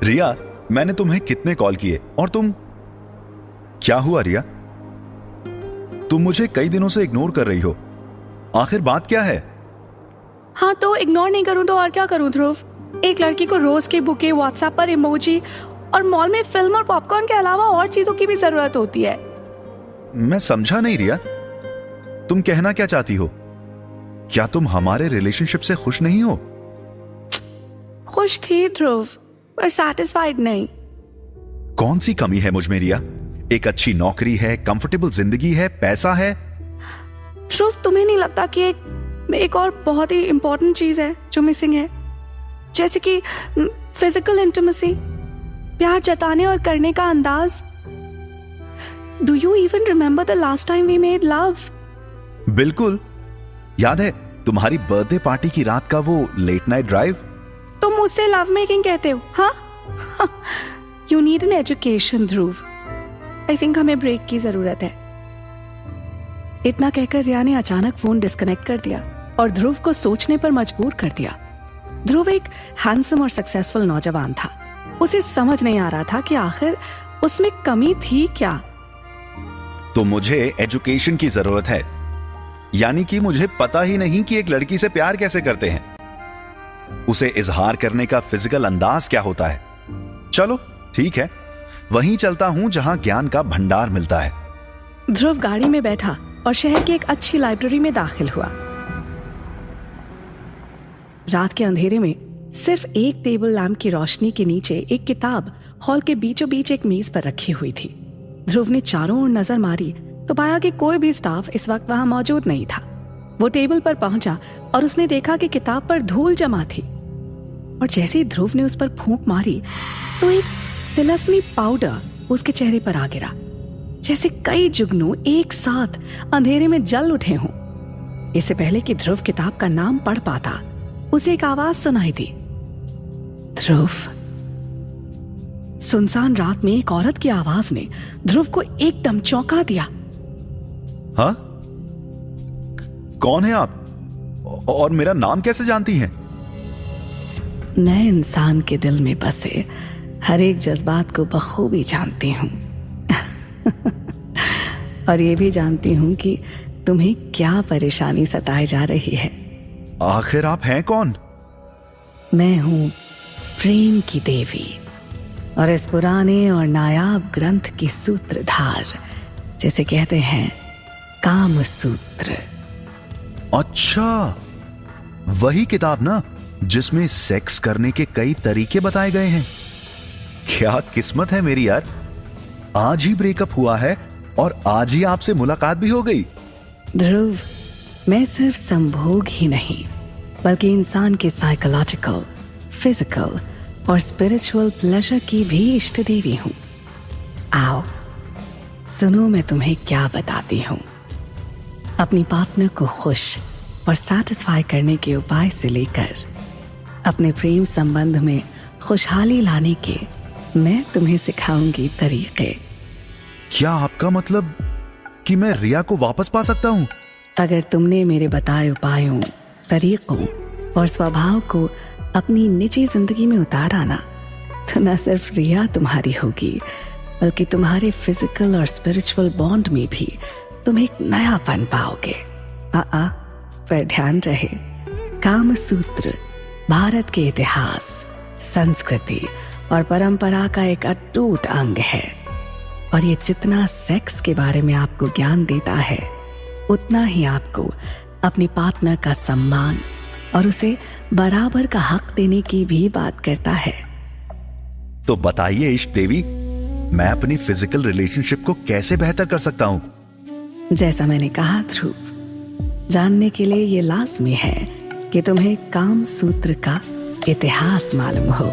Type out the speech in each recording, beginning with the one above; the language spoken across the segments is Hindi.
रिया, मैंने तुम्हें कितने कॉल किए और तुम... क्या हुआ रिया? तुम मुझे कई दिनों से इग्नोर कर रही हो, आखिर बात क्या है? हाँ तो इग्नोर नहीं करूँ तो और क्या करूँ ध्रुव? एक लड़की को रोज के बुके, व्हाट्सएप पर इमोजी और मॉल में फिल्म और पॉपकॉर्न के अलावा और चीजों की भी जरूरत होती है। मैं समझा नहीं रिया, तुम कहना क्या चाहती हो? क्या तुम हमारे रिलेशनशिप से खुश नहीं हो? खुश थी ध्रुव, पर सैटिस्फाइड नहीं। कौन सी कमी है मुझ में रिया? एक अच्छी नौकरी है, कंफर्टेबल जिंदगी है, पैसा है। ध्रुव, तुम्हें नहीं लगता कि एक और बहुत ही इंपॉर्टेंट चीज है जो मिसिंग है, जैसे कि फिजिकल इंटिमेसी, प्यार जताने और करने का अंदाज? Do you even remember the last time we made love? बिल्कुल याद है, तुम्हारी बर्थडे पार्टी की रात का वो लेट नाइट ड्राइव। तुम मुझसे लव मेकिंग कहते हो? हाँ, you need an education Dhruv. I think हमें ब्रेक की जरूरत है। इतना कहकर रिया ने अचानक फोन डिस्कनेक्ट कर दिया और ध्रुव को सोचने पर मजबूर कर दिया। ध्रुव एक हैंडसम और सक्सेसफुल नौजवान था। उसे समझ नहीं आ रहा था कि आखिर उसमें कमी थी क्या। तो मुझे एजुकेशन की जरूरत है, यानी कि मुझे पता ही नहीं कि एक लड़की से प्यार कैसे करते हैं, उसे इजहार करने का फिजिकल अंदाज क्या होता है। चलो ठीक है, वहीं चलता हूं जहां ज्ञान का भंडार मिलता है। ध्रुव गाड़ी में बैठा और शहर की एक अच्छी लाइब्रेरी में दाखिल हुआ। रात के अंधेरे में सिर्फ एक टेबल लैंप की रोशनी के नीचे एक किताब हॉल के बीचों बीच एक मेज पर रखी हुई थी। ध्रुव ने चारों ओर नजर मारी तो पाया कि कोई भी स्टाफ इस वक्त वहां मौजूद नहीं था। वो टेबल पर पहुंचा और उसने देखा कि किताब पर धूल जमा थी, और जैसे ही ध्रुव ने उस पर फूंक मारी तो एक तिलस्मी पाउडर उसके चेहरे पर आ गिरा, जैसे कई जुगनू एक साथ अंधेरे में जल उठे हों। इससे पहले कि ध्रुव किताब का नाम पढ़ पाता, उसे एक आवाज सुनाई दी, ध्रुव। सुनसान रात में एक औरत की आवाज ने ध्रुव को एकदम चौंका दिया। हाँ? कौन है आप और मेरा नाम कैसे जानती हैं? मैं इंसान के दिल में बसे हर एक जज्बात को बखूबी जानती हूं और ये भी जानती हूं कि तुम्हें क्या परेशानी सताए जा रही है। आखिर आप हैं कौन? मैं हूं प्रेम की देवी और इस पुराने और नायाब ग्रंथ की सूत्रधार, जिसे कहते हैं काम सूत्र। अच्छा, वही किताब ना जिसमें सेक्स करने के कई तरीके बताए गए हैं। क्या किस्मत है मेरी यार, आज ही ब्रेकअप हुआ है और आज ही आपसे मुलाकात भी हो गई। ध्रुव, मैं सिर्फ संभोग ही नहीं बल्कि इंसान के साइकोलॉजिकल, फिजिकल और स्पिरिचुअल प्लेजर की भी इष्ट देवी हूं। आओ सुनो, मैं तुम्हें क्या बताती हूं। अपनी पार्टनर को खुश और सैटिस्फाई करने के उपाय से लेकर अपने प्रेम संबंध में खुशहाली लाने के मैं तुम्हें सिखाऊंगी तरीके। क्या आपका मतलब कि मैं रिया को वापस पा सकता हूं? अगर तुमने मेरे बताए उपायों, तरीकों और स्वभाव को अपनी निजी जिंदगी में उतारा ना, तो न सिर्फ रिया तुम्हारी होगी बल्कि तुम्हारे फिजिकल और स्पिरिचुअल बॉन्ड में भी तुम एक नयापन पाओगे। पर ध्यान रहे, काम सूत्र भारत के इतिहास, संस्कृति और परंपरा का एक अटूट अंग है, और ये जितना सेक्स के बारे में आपको ज्ञान देता है, उतना ही आपको अपनी पार्टनर का सम्मान और उसे बराबर का हक देने की भी बात करता है। तो बताइए इष्ट देवी, मैं अपनी फिजिकल रिलेशनशिप को कैसे बेहतर कर सकता हूं? जैसा मैंने कहा ध्रुव, जानने के लिए ये लाजमी है कि तुम्हें काम सूत्र का इतिहास मालूम हो।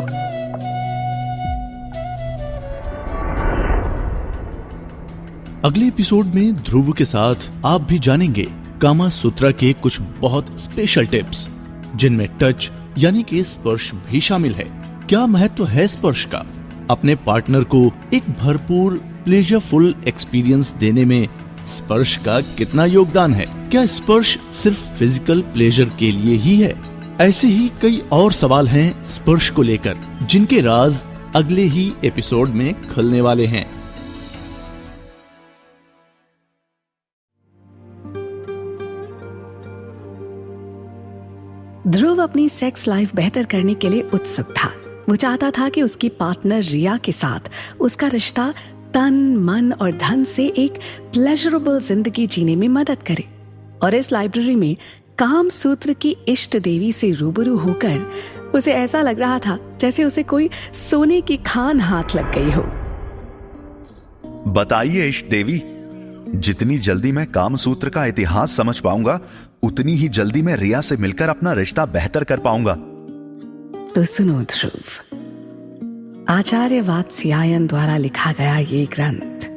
अगले एपिसोड में ध्रुव के साथ आप भी जानेंगे कामा सूत्रा के कुछ बहुत स्पेशल टिप्स, जिनमें टच यानी कि स्पर्श भी शामिल है। क्या महत्व है स्पर्श का? अपने पार्टनर को एक भरपूर प्लेजरफुल एक्सपीरियंस देने में स्पर्श का कितना योगदान है? क्या स्पर्श सिर्फ फिजिकल प्लेजर के लिए ही है? ऐसे ही कई और सवाल हैं स्पर्श को लेकर, जिनके राज अगले ही एपिसोड में खुलने वाले हैं। ध्रुव अपनी सेक्स लाइफ बेहतर करने के लिए उत्सुक था। वो चाहता था कि उसकी पार्टनर रिया के साथ उसका रिश्ता तन, मन और धन से एक प्लेजरेबल जिंदगी जीने में मदद करे। और इस लाइब्रेरी में काम सूत्र की इष्ट देवी से रूबरू होकर उसे ऐसा लग रहा था जैसे उसे कोई सोने की खान हाथ लग गई हो। बताइए इष्ट देवी, जितनी जल्दी मैं काम सूत्र का इतिहास समझ पाऊंगा उतनी ही जल्दी मैं रिया से मिलकर अपना रिश्ता बेहतर कर पाऊंगा। तो सुनो ध्रुव, आचार्य वात्स्यायन द्वारा लिखा गया ये ग्रंथ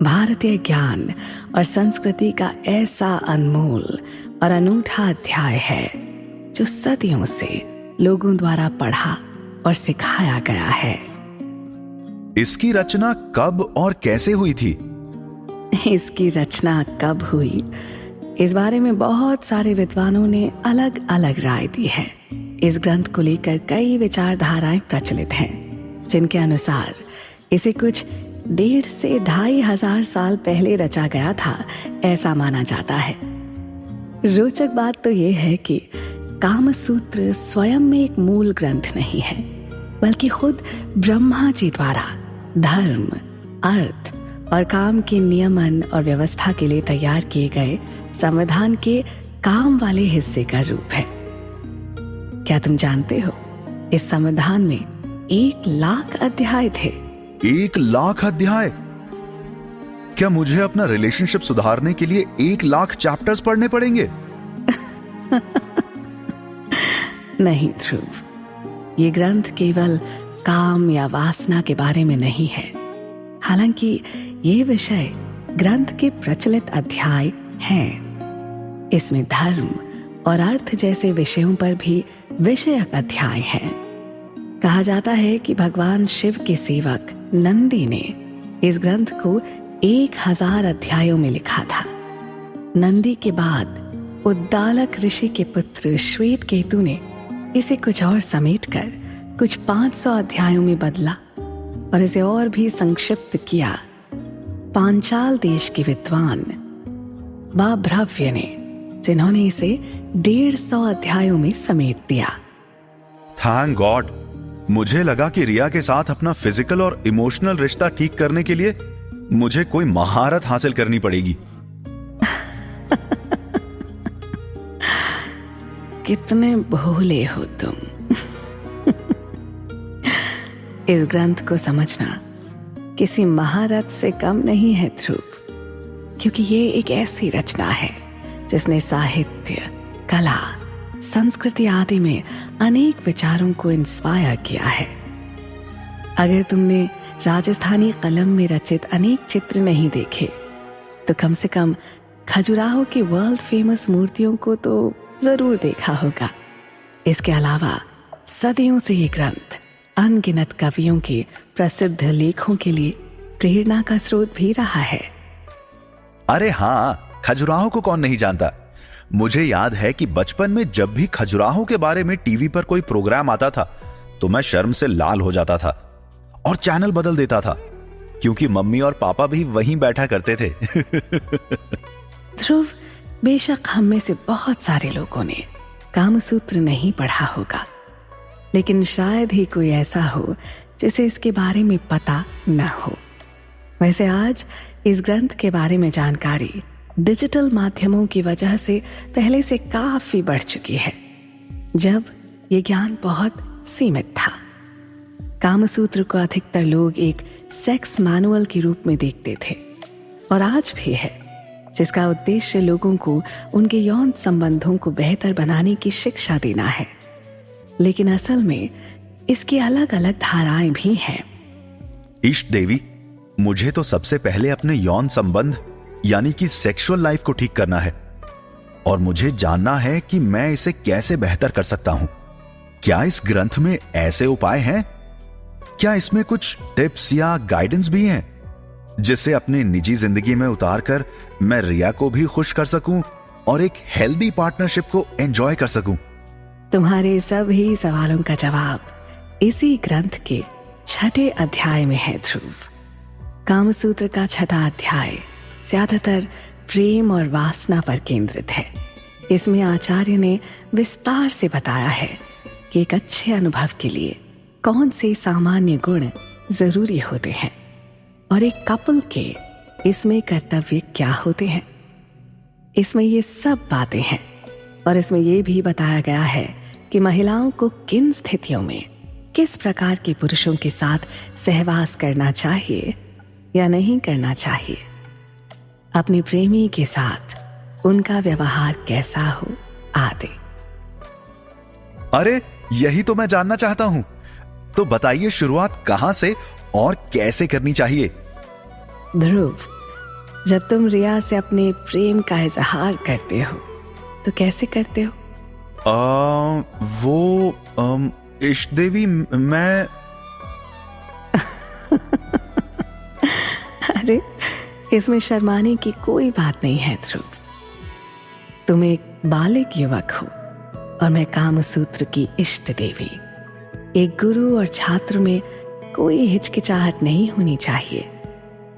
भारतीय ज्ञान और संस्कृति का ऐसा अनमोल और अनूठा अध्याय है जो सदियों से लोगों द्वारा पढ़ा और सिखाया गया है। इसकी रचना कब और कैसे हुई थी? इसकी रचना कब हुई, इस बारे में बहुत सारे विद्वानों ने अलग अलग राय दी है। इस ग्रंथ को लेकर कई विचारधाराएं प्रचलित हैं, जिनके अनुसार इसे कुछ 1.5 से 2,500 साल पहले रचा गया था, ऐसा माना जाता है। रोचक बात तो यह है कि कामसूत्र स्वयं में एक मूल ग्रंथ नहीं है, बल्कि खुद ब्रह्मा जी द्वारा धर्म, अर्थ और काम के नियमन और व्यवस्था के लिए तैयार किए गए संविधान के काम वाले हिस्से का रूप है। क्या तुम जानते हो, इस संविधान में 1,00,000 अध्याय थे। 1,00,000 अध्याय? क्या मुझे अपना रिलेशनशिप सुधारने के लिए 1,00,000 चैप्टर्स पढ़ने पड़ेंगे? नहीं ध्रुव, ये ग्रंथ केवल काम या वासना के बारे में नहीं है। हालांकि ये विषय ग्रंथ के प्रचलित अध्याय हैं। इसमें धर्म और अर्थ जैसे विषयों पर भी विषयक अध्याय हैं। कहा जाता है कि भगवान शिव के सेवक नंदी ने इस ग्रंथ को 1,000 अध्यायों में लिखा था। नंदी के बाद उद्दालक ऋषि के पुत्र श्वेत केतु ने इसे कुछ और समेटकर कुछ 500 अध्यायों में बदला और इसे और भी संक्षिप्त किया। पांचाल देश के विद्वान बाभ्रव्य ने, जिन्होंने इसे 150 अध्यायों में समेट दिया। थैंक गॉड, मुझे लगा कि रिया के साथ अपना फिजिकल और इमोशनल रिश्ता ठीक करने के लिए मुझे कोई महारत हासिल करनी पड़ेगी। कितने भोले हो तुम। इस ग्रंथ को समझना किसी महारथ से कम नहीं है ध्रुव, क्योंकि ये एक ऐसी रचना है जिसने साहित्य, कला, संस्कृति आदि में अनेक विचारों को इंस्पायर किया है। अगर तुमने राजस्थानी कलम में रचित अनेक चित्र नहीं देखे तो कम से कम खजुराहो की वर्ल्ड फेमस मूर्तियों को तो जरूर देखा होगा। इसके अलावा सदियों से ये ग्रंथ अनगिनत कवियों के प्रसिद्ध लेखों के लिए प्रेरणा का स्रोत भी रहा है। अरे हाँ, खजुराहो को कौन नहीं जानता। मुझे याद है कि बचपन में जब भी खजुराहो के बारे में टीवी पर कोई प्रोग्राम आता था तो मैं शर्म से लाल हो जाता था और चैनल बदल देता था, क्योंकि मम्मी और पापा भी वहीं बैठा करते थे। ध्रुव, बेशक हम में से बहुत सारे लोगों ने कामसूत्र नहीं पढ़ा होगा, लेकिन शायद ही कोई ऐसा हो जिसे इसके बारे में पता न हो। वैसे आज इस ग्रंथ के बारे में जानकारी डिजिटल माध्यमों की वजह से पहले से काफी बढ़ चुकी है, जब ये ज्ञान बहुत सीमित था। कामसूत्र को अधिकतर लोग एक सेक्स मैनुअल के रूप में देखते थे और आज भी है, जिसका उद्देश्य लोगों को उनके यौन संबंधों को बेहतर बनाने की शिक्षा देना है। लेकिन असल में इसकी अलग अलग धाराएं भी हैं। इष्ट देवी, मुझे तो सबसे पहले अपने यौन संबंध यानी कि सेक्सुअल लाइफ को ठीक करना है और मुझे जानना है कि मैं इसे कैसे बेहतर कर सकता हूं। क्या इस ग्रंथ में ऐसे उपाय हैं? क्या इसमें कुछ टिप्स या गाइडेंस भी हैं जिसे अपने निजी जिंदगी में उतारकर मैं रिया को भी खुश कर सकूं और एक हेल्दी पार्टनरशिप को एंजॉय कर सकूं? तुम्हारे सभी सवालों का जवाब इसी ग्रंथ के छठे अध्याय में है ध्रुव। कामसूत्र का छठा अध्याय ज्यादातर प्रेम और वासना पर केंद्रित है। इसमें आचार्य ने विस्तार से बताया है कि एक अच्छे अनुभव के लिए कौन से सामान्य गुण जरूरी होते हैं और एक कपल के इसमें कर्तव्य क्या होते हैं। इसमें ये सब बातें हैं और इसमें यह भी बताया गया है कि महिलाओं को किन स्थितियों में किस प्रकार के पुरुषों के साथ सहवास करना चाहिए या नहीं करना चाहिए, अपने प्रेमी के साथ उनका व्यवहार कैसा हो आदि। अरे यही तो मैं जानना चाहता हूं। तो बताइए शुरुआत कहां से और कैसे करनी चाहिए। ध्रुव, जब तुम रिया से अपने प्रेम का इजहार करते हो तो कैसे करते हो? इष्ट देवी, मैं अरे इसमें शर्माने की कोई बात नहीं है ध्रुव। तुम एक बालिक युवक हो और मैं कामसूत्र की इष्ट देवी। एक गुरु और छात्र में कोई हिचकिचाहट नहीं होनी चाहिए।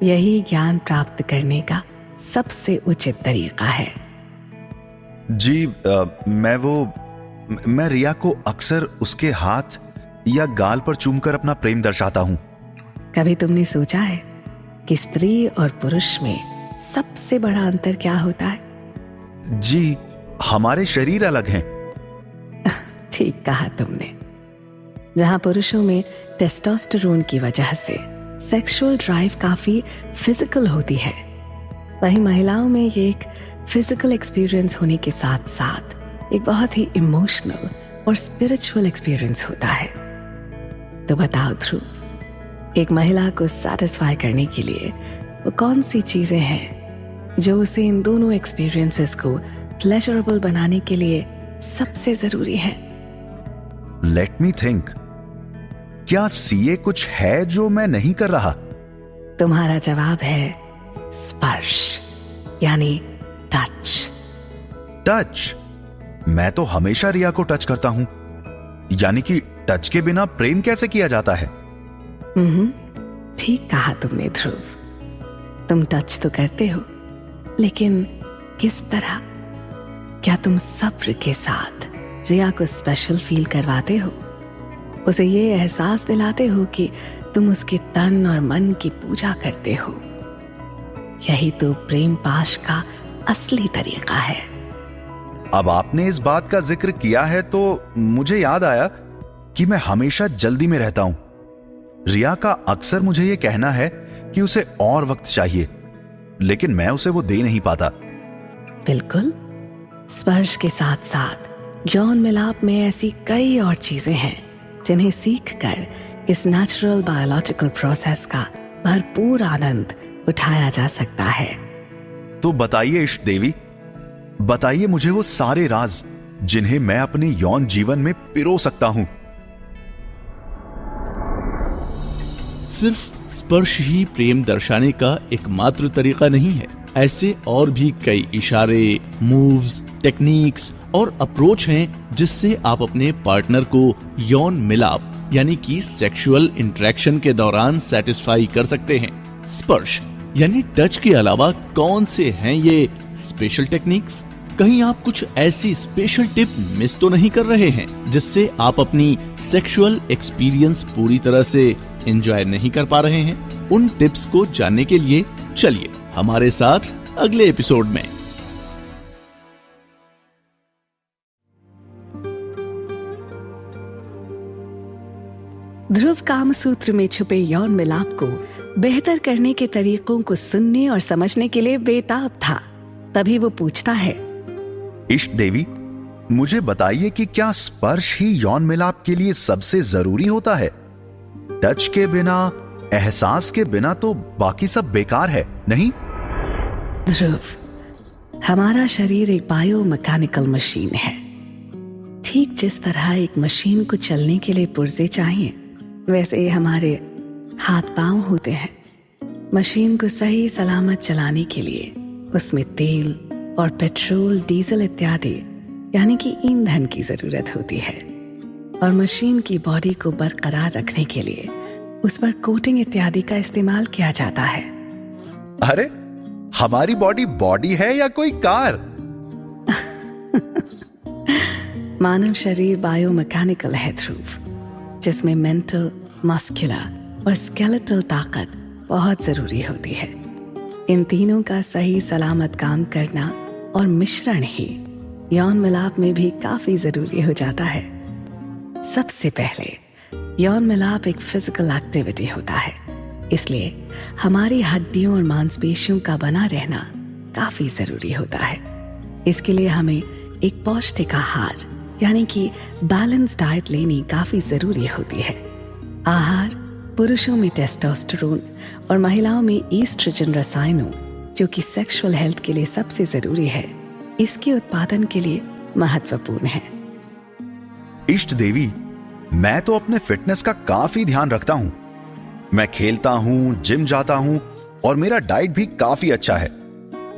यही ज्ञान प्राप्त करने का सबसे उचित तरीका है। जी, मैं रिया को अक्सर उसके हाथ या गाल पर चूमकर अपना प्रेम दर्शाता हूं। कभी तुमने सोचा है कि स्त्री और पुरुष में सबसे बड़ा अंतर क्या होता है? जी, हमारे शरीर अलग हैं। ठीक कहा तुमने। जहां पुरुषों में टेस्टोस्टेरोन की वजह से सेक्सुअल ड्राइव काफी फिजिकल होती है, वहीं महिलाओं में ये एक फिजिकल एक्सपीरियंस होने के साथ साथ एक बहुत ही इमोशनल और स्पिरिचुअल एक्सपीरियंस होता है। तो बताओ ध्रुव, एक महिला को सैटिस्फाई करने के लिए वो कौन सी चीजें हैं जो उसे इन दोनों एक्सपीरियंसेस को प्लेजरेबल बनाने के लिए सबसे जरूरी है? Let me think. क्या सीए कुछ है जो मैं नहीं कर रहा? तुम्हारा जवाब है स्पर्श, यानी टच। टच? मैं तो हमेशा रिया को टच करता हूं। यानी कि टच के बिना प्रेम कैसे किया जाता है? ठीक कहा तुमने ध्रुव। तुम टच तो करते हो, लेकिन किस तरह? क्या तुम सब्र के साथ रिया को स्पेशल फील करवाते हो? उसे ये एहसास दिलाते हो कि तुम उसके तन और मन की पूजा करते हो? यही तो प्रेम पाश का असली तरीका है। अब आपने इस बात का जिक्र किया है तो मुझे याद आया कि मैं हमेशा जल्दी में रहता हूं। रिया का अक्सर मुझे यह कहना है कि उसे और वक्त चाहिए, लेकिन मैं उसे वो दे नहीं पाता। बिल्कुल। स्पर्श के साथ साथ यौन मिलाप में ऐसी कई और चीजें हैं जिन्हें सीखकर इस नेचुरल बायोलॉजिकल प्रोसेस का भरपूर आनंद उठाया जा सकता है। तो बताइए इष्ट देवी, बताइए मुझे वो सारे राज जिन्हें मैं अपने यौन जीवन में पिरो सकता हूं। सिर्फ स्पर्श ही प्रेम दर्शाने का एकमात्र तरीका नहीं है। ऐसे और भी कई इशारे, मूव्स, टेक्निक्स और अप्रोच हैं जिससे आप अपने पार्टनर को यौन मिलाप यानी कि सेक्सुअल इंटरेक्शन के दौरान सेटिस्फाई कर सकते हैं। स्पर्श यानी टच के अलावा कौन से हैं ये स्पेशल टेक्निक्स? कहीं आप कुछ ऐसी स्पेशल टिप मिस तो नहीं कर रहे हैं जिससे आप अपनी सेक्सुअल एक्सपीरियंस पूरी तरह से एंजॉय नहीं कर पा रहे हैं? उन टिप्स को जानने के लिए चलिए हमारे साथ अगले एपिसोड में। ध्रुव कामसूत्र में छुपे यौन मिलाप को बेहतर करने के तरीकों को सुनने और समझने के लिए बेताब था। तभी वो पूछता है, इष्ट देवी, मुझे बताइए कि क्या स्पर्श ही यौन मिलाप के लिए सबसे जरूरी होता है? टच के बिना, एहसास के बिना तो बाकी सब बेकार है, नहीं? ध्रुव, हमारा शरीर एक बायोमैकेनिकल मशीन है। ठीक जिस तरह एक मशीन को चलने के लिए पुर्जे चाहिए, वैसे ही हमारे हाथ पांव होते हैं। मशीन को सही सलामत चलाने के लिए उसमें तेल और पेट्रोल, डीजल इत्यादि यानी कि ईंधन की जरूरत होती है, और मशीन की बॉडी को बरकरार रखने के लिए उस पर कोटिंग इत्यादि का इस्तेमाल किया जाता है। अरे, हमारी बॉडी है या कोई कार? मानव शरीर बायोमैकेनिकल है ध्रुव, जिसमें मेंटल, मस्कुलर और स्केलेटल ताकत बहुत जरूरी होती है। इन तीनों का सही सलामत काम करना और मिश्रण ही यौन मिलाप में भी काफी जरूरी हो जाता है। सबसे पहले यौन मिलाप एक फिजिकल एक्टिविटी होता है, इसलिए हमारी हड्डियों और मांसपेशियों का बना रहना काफी जरूरी होता है। इसके लिए हमें एक पौष्टिक आहार यानी कि बैलेंस डाइट लेनी काफी जरूरी होती है। आहार पुरुषों में टेस्टोस्टेरोन और महिलाओं में ईस्ट्रोजन रसायनों, जो कि सेक्सुअल हेल्थ के लिए सबसे जरूरी है, इसके उत्पादन के लिए महत्वपूर्ण है। इष्ट देवी, मैं तो अपने फिटनेस का काफी ध्यान रखता हूं। मैं खेलता हूं, जिम जाता हूं और मेरा डाइट भी काफी अच्छा है।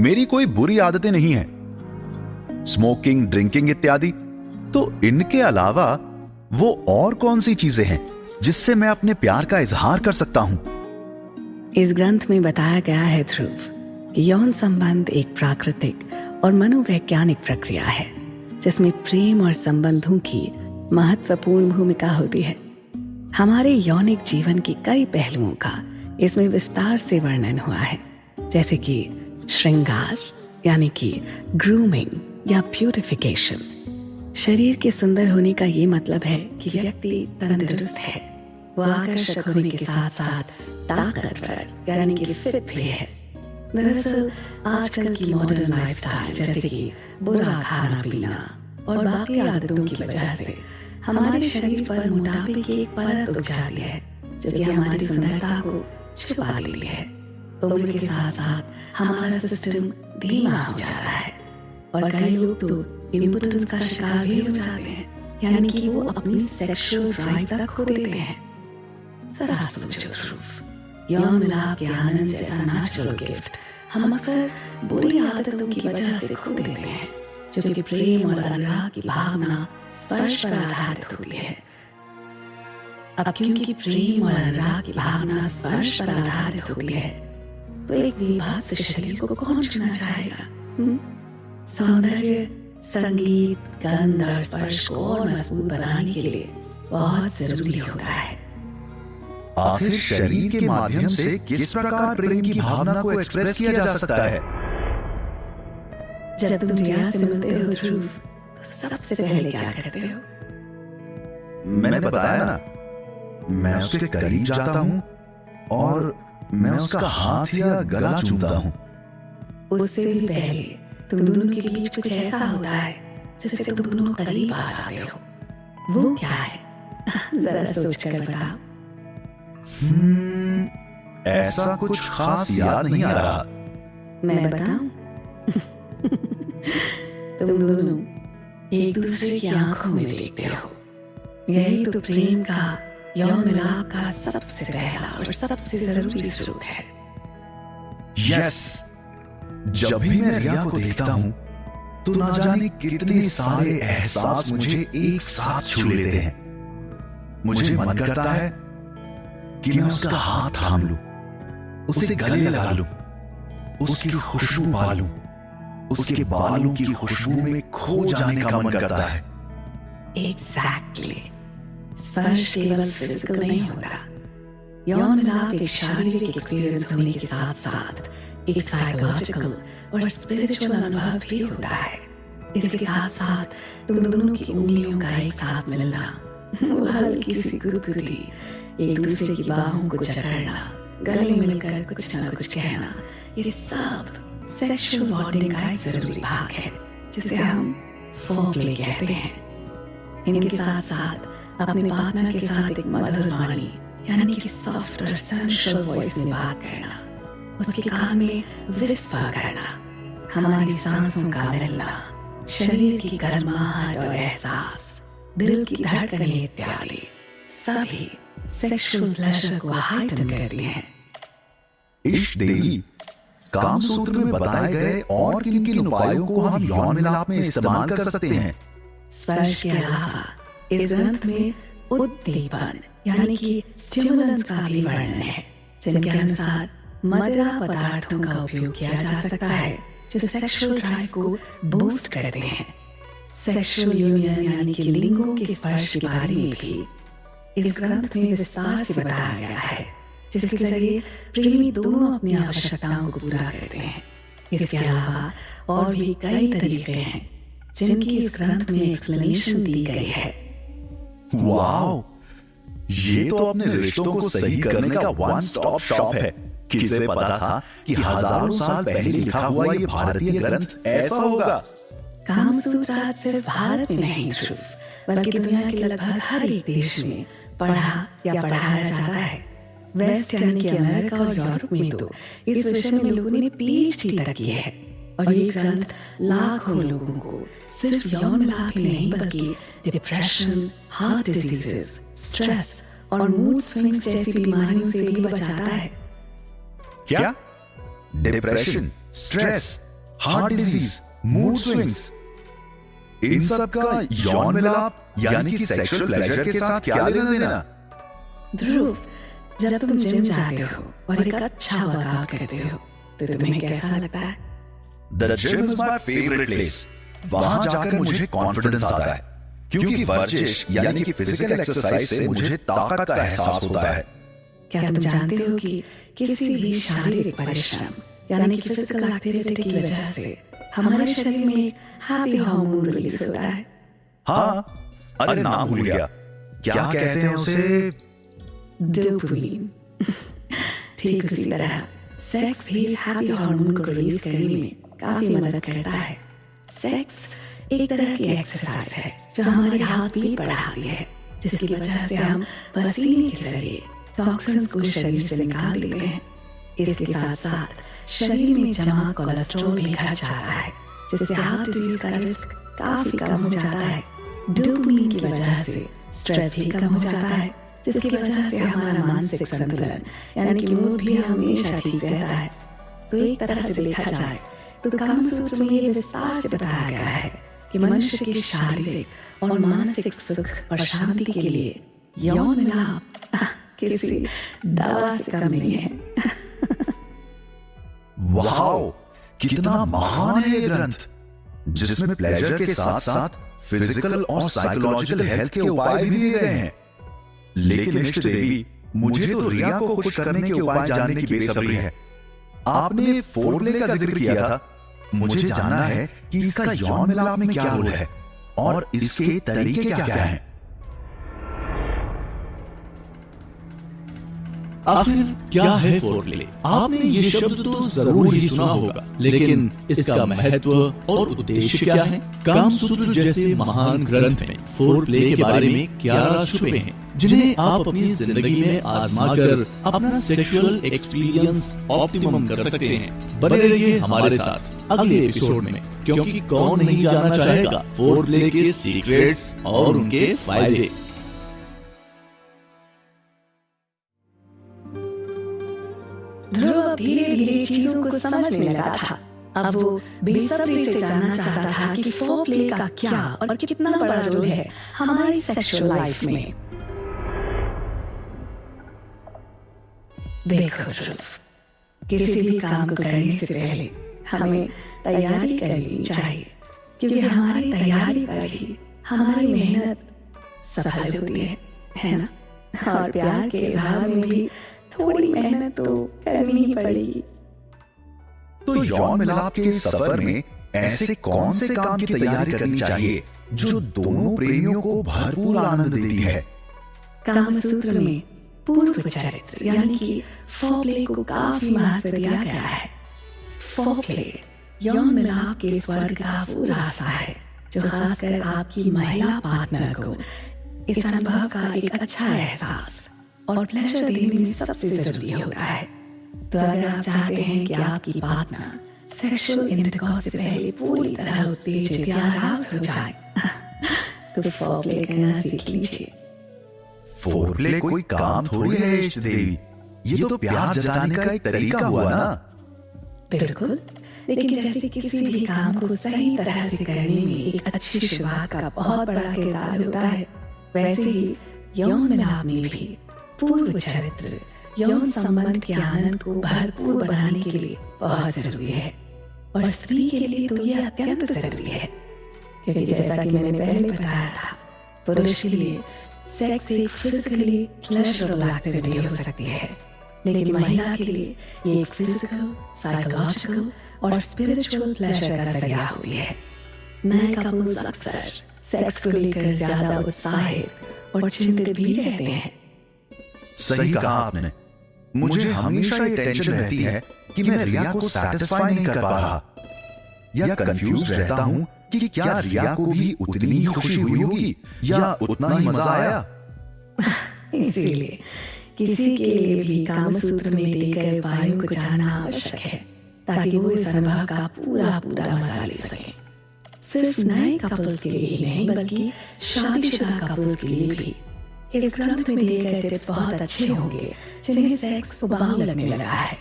मेरी कोई बुरी आदतें नहीं है, स्मोकिंग, ड्रिंकिंग इत्यादि। तो इनके अलावा वो और कौन सी चीजें हैं जिससे मैं अपने प्यार का इजहार कर सकता हूं? इस ग्रंथ में बताया गया है ध्रुव कि यौन संबंध एक प्राकृतिक और मनोवैज्ञानिक प्रक्रिया है, जिसमें प्रेम और संबंधों की महत्वपूर्ण भूमिका होती है। हमारे यौनिक जीवन के कई पहलुओं का इसमें विस्तार से वर्णन हुआ है, जैसे कि श्रृंगार यानी कि ग्रूमिंग या ब्यूटिफिकेशन। शरीर के सुंदर होने का ये मतलब है कि व्यक्ति तंदुरुस्त है, वो आकर्षक होने के साथ साथ ताकतवर यानी कि फिट भी है। दरअसल आजकल की मॉडर्न लाइफस्टाइल, जैसे कि बुरा खाना पीना और बाकी आदतों की वजह से हमारे शरीर पर मोटापे की एक परत उग जाती है, जो कि हमारी सुंदरता को छुपा देती है। उम्र के साथ साथ हमारा सिस्टम धीमा हो जाता है और कई लोग तो इम्पोटेंस का शिकार भी हो जाते हैं, यानी कि वो अपनी सेक्सुअल ड्राइव तक खो देते हैं। जरा सोचो ध्रुव, यौन मिलाप के आनंद जैसा नेचुरल गिफ्ट हम अक्सर बुरी आदतों की वजह से खो देते हैं, जो कि प्रेम और अनुराग की भावना स्पर्श पर आधारित होती है। अब क्योंकि प्रेम और अनुराग की भावना स्पर्श पर आधारित होती है, तो एक विभत्स शरीर को कौन छूना चाहेगा? सौंदर्य, संगीत, गंध और स्पर्श को और मजबूत बनाने के लिए बहुत जरूरी होता है। आखिर शरीर के माध्यम से किस प्रकार प्रेम की भावना को एक्सप्रेस किया जा सकता है? जब तुम रिया से मिलते हो ध्रुव, तो सबसे पहले क्या करते हो? मैंने बताया ना, मैं उसके करीब जाता हूं और मैं उसका हाथ या गला चूमता हूं। उससे भी पहले तुम दोनों के बीच कुछ ऐसा होता है जिससे तुम दोनों करीब आ जाते हो। वो क्या है? जरा सोच कर बताओ। ऐसा कुछ खास याद नहीं आ रहा। मैं बताऊं? तुम दोनों एक दूसरे की आंखों में देखते हो। यही तो प्रेम का, यौन मिलाप का सबसे पहला और सबसे जरूरी स्रोत है। यस, जब भी मैं रिया को देखता हूं तो ना जाने कितने सारे एहसास मुझे एक साथ छू लेते हैं। मुझे मन करता है कि मैं उसका हाथ थाम लूं, उसे गले लगा लूं, उसकी खुशबू पा लूं, उसके बालों की खुशबू में खो जाने का मन करता है। एग्जैक्टली। स्पर्श केवल फिजिकल नहीं होता। यौन मिलाप एक शारीरिक एक्सपीरियंस होने के साथ साथ एक साइकोलॉजिकल और स्पिरिचुअल अनुभव भी होता है। इसके साथ साथ तुम दोनों की उंगलियों का एक साथ मिलना, वो हल्की सी गुदगुदी, एक दूसरे की बाहों को जकड़ना, गले मिलकर कुछ ना कुछ कहना, ये सब सेक्सुअल बॉन्डिंग का एक जरूरी भाग है, जिसे हम फोरप्ले कहते हैं। इनके साथ साथ अपने पार्टनर के साथ एक मधुर वाणी यानी कि सॉफ्ट और सेंशुअल वॉइस में बात करना, उसके कान में विस्पर करना, हमारी सांसों का मिलना, शरीर की गर्माहट और एहसास, दिल की धड़कनें इत्यादि सभी सेक्सुअल प्लेजर को हाइटन करती हैं। इष्ट देवी, कामसूत्र में बताए गए और किन-किन उपायों को हम यौन मिलाप में इस्तेमाल कर सकते हैं? स्पर्श के अलावा इस ग्रंथ में उद्दीपन यानी कि स्टिमुलेंट्स का भी वर्णन है, जिनके अनुसार मदिरा पदार्थों का उपयोग किया जा सकता है जो सेक्सुअल ड्राइव को बूस्ट करते हैं। सेक्सुअल यूनियन यानी कि लिंगों के स्पर्श के बारे में भी इस ग्रंथ में विस्तार से बताया गया है, जिसके जरिए प्रेमी दोनों अपनी आवश्यकताओं को पूरा करते हैं। इसके अलावा और भी कई तरीके हैं जिनकी इस ग्रंथ में एक्सप्लेनेशन दी गई है। वाओ, ये तो अपने रिश्तों को सही करने का वन स्टॉप शॉप है। किसे पता था कि हजारों साल पहले लिखा हुआ ये भारतीय ग्रंथ ऐसा होगा। कामसूत्र आज सिर्फ भारत में नहीं ध्रुव, बल्कि दुनिया के लगभग हर एक देश में पढ़ा या पढ़ाया जाता है। वेस्ट यानी कि अमेरिका और यूरोप में तो इस विषय में लोगों ने PhD तक की है, और ये ग्रंथ लाखों लोगों को सिर्फ यौन मिलाप ही नहीं बल्कि डिप्रेशन, हार्ट डिजीजेस, स्ट्रेस और मूड स्विंग्स जैसी बीमारियों से भी बचाता है। क्या? Depression, stress, heart disease, mood swings, इन सब का यौन मिलाप यानी कि सेक्सुअल प्लेजर के साथ क्या लेना देना? ध्रुव, जब तुम जिम जाते हो और एक अच्छा वर्कआउट करते हो तो तुम्हें कैसा लगता है? The gym is my favorite place. वहां जाकर मुझे कॉन्फिडेंस आता है, क्योंकि वर्जिश यानी कि फिजिकल एक्सरसाइज से मुझे ताकत का एहसास होता है। क्या तुम जानते हो कि किसी भी शारीरिक परिश्रम यानी कि फिजिकल एक्टिविटी की वजह से हमारे शरीर में एक हैप्पी हार्मोन रिलीज होता है? हाँ, अरे नाम भूल गया, क्या कहते हैं उसे? डोपामिन। ठीक उसी तरह सेक्स भी इस हैप्पी हार्मोन को रिलीज करने में काफी मदद करता है। सेक्स एक तरह की एक्सरसाइज है जो हमारी हार्ट बीट बढ़ाती है, जिसकी वजह से हम पसीने के जरिए टॉक्सिन्स को शरीर से निकाल देते हैं। इसके साथ साथ शरीर में जमा कोलेस्ट्रॉल भी घट जाता है, जिससे हार्ट डिजीज का रिस्क काफी कम हो जाता है। डोपामिन की वजह से स्ट्रेस भी कम हो जाता है, जिसकी वजह से हमारा मानसिक संतुलन यानी कि मूड भी हमेशा ठीक रहता है। तो एक तरह से देखा जाए तो कामसूत्र में ये विस्तार से बताया गया है कि मनुष्य के शारीरिक और मानसिक सुख और शांति के लिए यौन मिलाप किसी दवा से कम नहीं है। वाओ, कितना महान है ये ग्रंथ, जिसमें प्लेजर के साथ साथ फिजिकल और साइकोलॉजिकल हेल्थ के उपाय भी दिए गए हैं। लेकिन इष्ट देवी, मुझे तो रिया को खुश करने के उपाय जानने की बेसब्री है। आपने फोरप्ले का जिक्र किया था, मुझे जानना है कि इसका यौन मिलाप में क्या रोल है और इसके तरीके क्या क्या हैं। आखिर क्या है फोरप्ले? आपने ये शब्द तो जरूर ही सुना होगा, लेकिन इसका महत्व और उद्देश्य क्या है? कामसूत्र जैसे महान ग्रंथ में फोरप्ले के बारे में क्या राज छुपे हैं, जिन्हें आप अपनी जिंदगी में आजमा कर अपना सेक्सुअल एक्सपीरियंस ऑप्टिमम कर सकते हैं। बने रहिए हमारे साथ अगले एपिसोड में, क्योंकि कौन नहीं जानना चाहेगा फोरप्ले के सीक्रेट्स और उनके फायदे। ध्रुव धीरे धीरे चीजों को समझने लगा था। अब वो बेसब्री से जानना चाहता था कि फोरप्ले का क्या और कितना बड़ा रोल है हमारी सेक्सुअल लाइफ में। देखो ध्रुव, किसी भी काम को करने से पहले हमें तैयारी कर लेनी चाहिए, क्योंकि हमारी तैयारी पर ही हमारी मेहनत सफल होती है ना? और प्यार के इजहार में भी थोड़ी मेहनत तो करनी ही पड़ेगी। तो यौन मिलाप के सफर में ऐसे कौन से काम की तैयारी करनी चाहिए जो दोनों प्रेमियों को भरपूर आनंद देती है? कामसूत्र में पूर्व चरित्र यानी कि फोरप्ले को काफी महत्व दिया गया है। फोरप्ले यौन मिलाप के स्वर्ग का वो रास्ता है जो खासकर आपकी महिला पार्टनर को इस अनुभव का एक अच्छा एहसास और प्लेजर देने में सबसे जरूरी होता है। तो अगर आप चाहते हैं कि आपकी पार्टनर सेक्सुअल इंटरकॉर्स से पहले पूरी तरह उत्तेजित या आरास हो जाए तो फोरप्ले करना सीख लीजिए। फोरप्ले कोई काम थोड़ी है इष्ट देवी, ये तो प्यार जताने का एक तरीका हुआ ना। बिल्कुल, लेकिन जैसे किसी भी काम को सही तरह से करने में एक अच्छी शुरुआत का बहुत बड़ा किरदार होता है, वैसे ही यौन मिलाप में भी पूर्व चरित्र यौन संबंध के आनंद को भरपूर बनाने के लिए बहुत जरूरी है, और स्त्री के लिए तो ये अत्यंत जरूरी है, क्योंकि जैसा कि मैंने पहले बताया था, पुरुष के लिए सेक्स एक फिजिकली प्लेजरेबल एक्टिविटी हो सकती है, लेकिन महिला के लिए ये एक फिजिकल, साइकोलॉजिकल और स्पिरिचुअल प्लेजर का जरिया होती है। नए कपल्स अक्सर सेक्स को लेकर ज्यादा उत्साहित और चिंतित भी रहते हैं। सही कहा आपने। मुझे हमेशा ये टेंशन रहती है कि मैं रिया को सैटिस्फाई नहीं कर पा रहा, या कंफ्यूज रहता हूं कि क्या रिया को भी उतनी ही खुशी हुई होगी या उतना ही मजा आया। इसीलिए किसी के लिए भी कामसूत्र में दिए गए उपायों को जानना आवश्यक है, ताकि वो इस अनुभव का पूरा मजा ले सकें। सिर्फ नए कपल्स के लिए ही नहीं, बल्कि शादीशुदा कपल्स के लिए भी इस ग्रंथ में दिए गए टिप्स बहुत अच्छे होंगे, जिन्हें सेक्स उबाऊ लगने लगा है।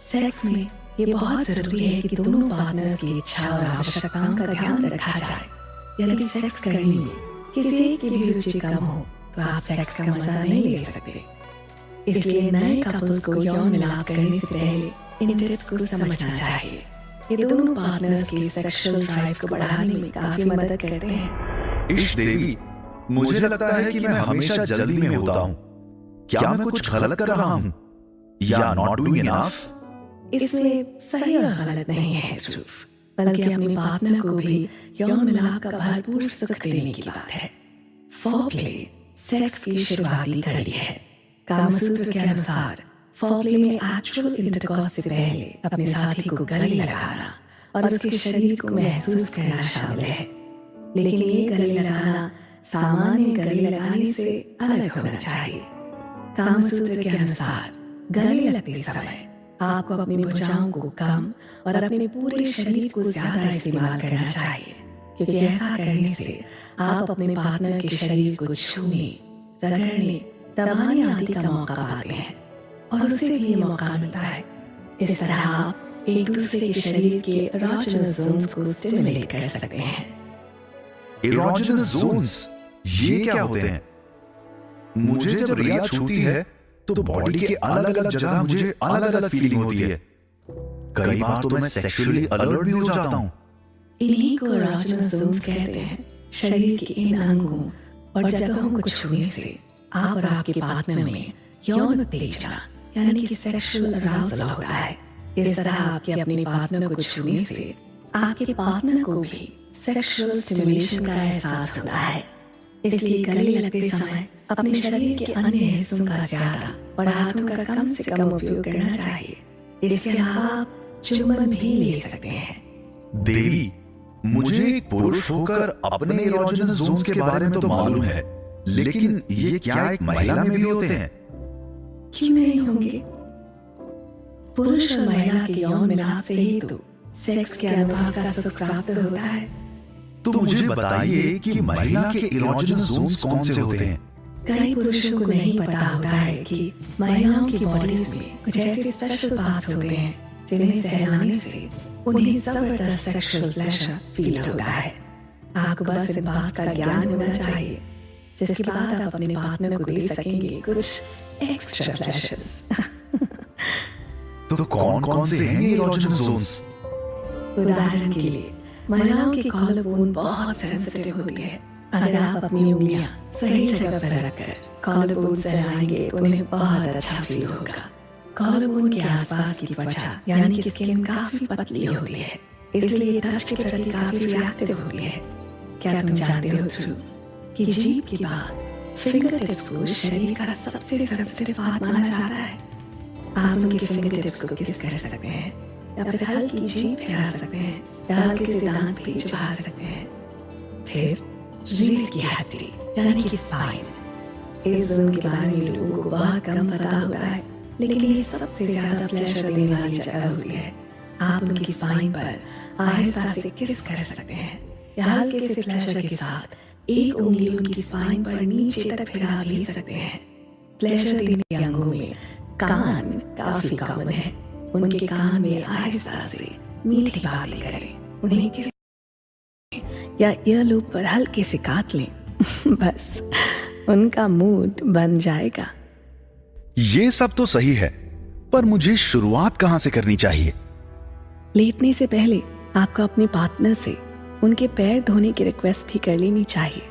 सेक्स में ये बहुत जरूरी है कि दोनों पार्टनर्स की इच्छा और आवश्यकताओं का ध्यान रखा जाए। यदि सेक्स करने में किसी एक की भी रुचि कम हो तो आप सेक्स का मजा नहीं ले सकते। इसलिए नए कपल्स को यौन मिलाप करने से पहले इन टिप्स को समझना चाहिए। ये दोनों पार्टनर्स की सेक्सुअल ड्राइव्स को बढ़ाने में काफी मदद करते हैं। इश्क देवी, मुझे लगता है कि मैं हमेशा जल्दी में होता हूं। क्या मैं कुछ गलत कर रहा हूं या नॉट डूइंग इनफ? इसमें सही और गलत नहीं है ध्रुव, बल्कि अपने पार्टनर को भी यौन मिलाप का भरपूर सुख देने की बात है। फोरप्ले सेक्स की शुरुआती कड़ी है। कामसूत्र के अनुसार फोरप्ले में एक्चुअल इंटरकॉर्स से पहले अपने साथी को गले लगाना और उसके शरीर को महसूस करना शामिल है। लेकिन ये गले लगाना सामान्य गले लगाने से अलग होना चाहिए। कामसूत्र के अनुसार गले लगते समय आपको अपनी भुजाओं को कम और अपने पूरे शरीर को ज्यादा इस्तेमाल करना चाहिए, क्योंकि ऐसा करने से आप अपने पार्टनर के शरीर को छूने, रगड़ने, दबाने आदि का मौका पाते हैं और उसे भी ये मौका मिलता है। इस तरह आप एक दूसरे के शरीर के इरोजेनस जोन्स को स्टिमुलेट कर सकते हैं। इरोजेनस जोन्स ये क्या होते हैं? मुझे जब रिया छूती है तो बॉडी के अलग अलग जगह मुझे अलग अलग फीलिंग होती है। कई बार तो मैं सेक्सुअली अलर्ट भी हो जाता हूं। इन्हीं को इरोजेनस जोन्स कहते हैं। शरीर के इन अंगों और जगहों को छूने से आप और आपके पार्टनर में यौन उत्तेजना यानी कि सेक्सुअल अराउजल होता है। इस तरह आपके अपने पार्टनर को छूने से आपके पार्टनर को भी सेक्सुअल स्टिमुलेशन का एहसास होता है। इसलिए गले लगते समय अपने शरीर के अन्य हिस्सों का ज्यादा और हाथों का कम से कम उपयोग करना चाहिए। इसके अलावा आप चुम्बन भी ले सकते हैं। देवी, मुझे एक पुरुष होकर अपने इरोजेनस जोन्स के बारे में तो मालूम है, लेकिन ये क्या एक महिला में भी होते हैं? क्यों नहीं होंगे? पुरुष और महिला के यौन मिलाप से ही तो सेक्स के अनुभव का सुख प्राप्त होता है। तो मुझे बताइए कि महिला के इरोजेनस जोन्स कौन से होते हैं? कई पुरुषों को नहीं पता होता है कि महिलाओं की बॉडीज में कुछ ऐसे स्पेशल पार्ट्स होते हैं जिन्हें सहलाने से उन्हें जबरदस्त सेक्सुअल प्लेजर फील होता है। आपको बस इन बात का ज्ञान होना चाहिए, जिसके बाद आप अपने पार्टनर को दे सकेंगे कुछ एक्स्ट्रा प्लेजर्स। तो कौन कौन से हैं ये इरोजेनस जोन्स? उदाहरण के लिए महिलाओं की कॉलर बोन बहुत सेंसिटिव होती है। अगर आप अपनी उंगलियां सही जगह पर रखकर कॉलर बोन सहलाएंगे तो उन्हें बहुत अच्छा फील होगा। कॉलर बोन के आसपास की त्वचा यानी कि स्किन काफी पतली होती है, इसलिए टच के प्रति काफी रिएक्टिव होती है। क्या तुम जानते हो ध्रुव कि जीभ के बाद फिंगर टिप्स को शरीर का सबसे सेंसिटिव पार्ट माना जाता है। आप उनके फिंगर टिप्स को किस कर सकते हैं, या फिर हल्की जीभ फैला सकते हैं, या हल्के से दांत भी चबा सकते हैं। फिर रीढ़ की हड्डी यानी कि स्पाइन, इस जोन के बारे में लोगों को बहुत कम पता होता है, लेकिन ये सबसे ज्यादा प्लेजर देने वाली जगह होती है। आप उनकी स्पाइन पर आहिस्ता से किस कर सकते हैं, या हल्के से प्लेजर के साथ एक उंगली उनकी स्पाइन पर नीचे तक फिरा भी सकते हैं। प्लेजर देने के अंगों में कान काफी कॉमन है। उनके कान में आहिस्ता से मीठी बातें करें, उन्हें किस या ईयरलूप पर हल्के से काट लें। बस उनका मूड बन जाएगा। ये सब तो सही है, पर मुझे शुरुआत कहां से करनी चाहिए? लेटने से पहले आपको अपने पार्टनर से उनके पैर धोने की रिक्वेस्ट भी कर लेनी चाहिए,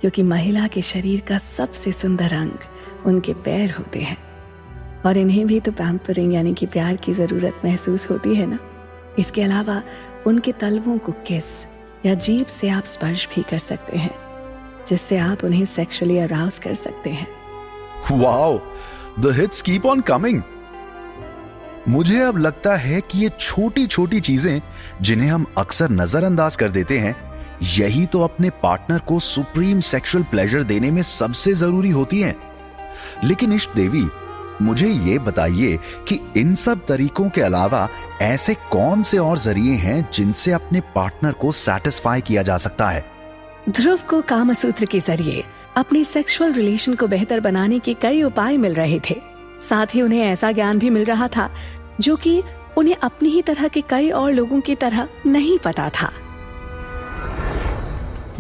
क्योंकि महिला के शरीर का सबसे सुंदर अंग उनके पैर होते हैं और इन्हें भी तो पैम्परिंग यानी कि प्यार की जरूरत महसूस होती है ना। इसके अलावा उनके तलवों को किस या जीभ से आप स्पर्श भी कर सकते हैं, जिससे आप उन्हें सेक्सुअली अराउज कर सकते हैं। Wow, the hits keep on coming. मुझे अब लगता है कि ये छोटी छोटी चीजें जिन्हें हम अक्सर नजरअंदाज कर देते हैं, यही तो अपने पार्टनर को सुप्रीम सेक्सुअल प्लेजर देने में सबसे जरूरी होती हैं। लेकिन इष्ट देवी, मुझे ये बताइए कि इन सब तरीकों के अलावा ऐसे कौन से और जरिए हैं जिनसे अपने पार्टनर को सेटिस्फाई किया जा सकता है? ध्रुव को कामसूत्र के जरिए अपनी सेक्सुअल रिलेशन को बेहतर बनाने के कई उपाय मिल रहे थे। साथ ही उन्हें ऐसा ज्ञान भी मिल रहा था जो कि उन्हें अपनी ही तरह के कई और लोगों की तरह नहीं पता था।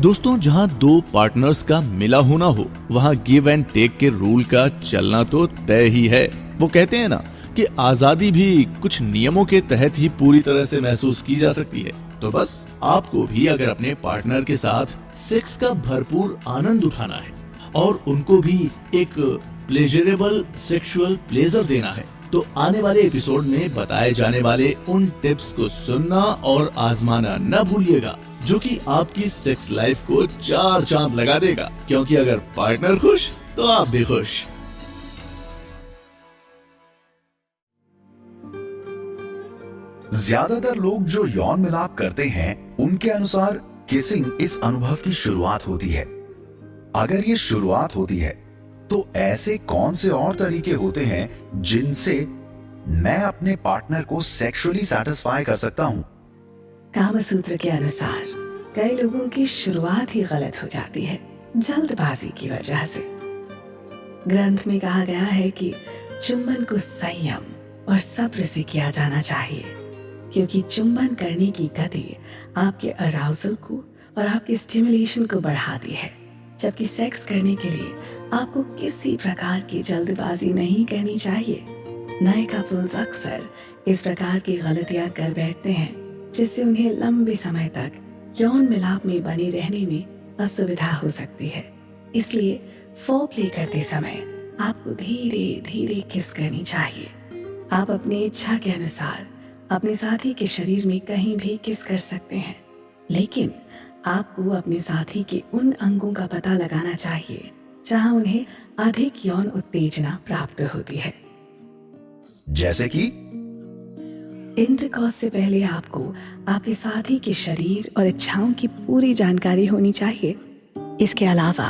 दोस्तों, जहां दो पार्टनर्स का मिला होना हो, वहां गिव एंड टेक के रूल का चलना तो तय ही है। वो कहते हैं ना कि आजादी भी कुछ नियमों के तहत ही पूरी तरह से महसूस की जा सकती है। तो बस आपको भी अगर अपने पार्टनर के साथ सेक्स का भरपूर आनंद उठाना है और उनको भी एक प्लेजरेबल सेक्सुअल प्लेजर देना है, तो आने वाले एपिसोड में बताए जाने वाले उन टिप्स को सुनना और आजमाना न भूलिएगा, जो कि आपकी सेक्स लाइफ को 4 चांद लगा देगा। क्योंकि अगर पार्टनर खुश तो आप भी खुश। ज्यादातर लोग जो यौन मिलाप करते हैं, उनके अनुसार किसिंग इस अनुभव की शुरुआत होती है। अगर ये शुरुआत होती है, तो ऐसे कौन से और तरीके होते हैं जिनसे मैं अपने पार्टनर को सेक्सुअली सेटिस्फाई कर सकता हूं? कामसूत्र के अनुसार कई लोगों की शुरुआत ही गलत हो जाती है, जल्दबाजी की वजह से। ग्रंथ में कहा गया है कि चुंबन को संयम और सब्र से किया जाना चाहिए, क्योंकि चुंबन करने की गति आपके अराउजल को और आपके स्टिमुलेशन को बढ़ाती है, जबकि सेक्स करने के लिए आपको किसी प्रकार की जल्दबाजी नहीं करनी चाहिए। नए कपल्स अक्सर इस प्रकार की गलतियां कर बैठते हैं, जिससे उन्हें लंबे समय तक यौन मिलाप में बने रहने में असुविधा हो सकती है। इसलिए फोरप्ले करते समय आपको धीरे धीरे किस करनी चाहिए। आप अपनी इच्छा के अनुसार अपने साथी के शरीर में कहीं भी किस कर सकते हैं, लेकिन आपको अपने साथी के उन अंगों का पता लगाना चाहिए जहां उन्हें अधिक यौन उत्तेजना प्राप्त होती है। जैसे कि इंटरकॉर्स से पहले आपको आपके साथी के शरीर और इच्छाओं की पूरी जानकारी होनी चाहिए। इसके अलावा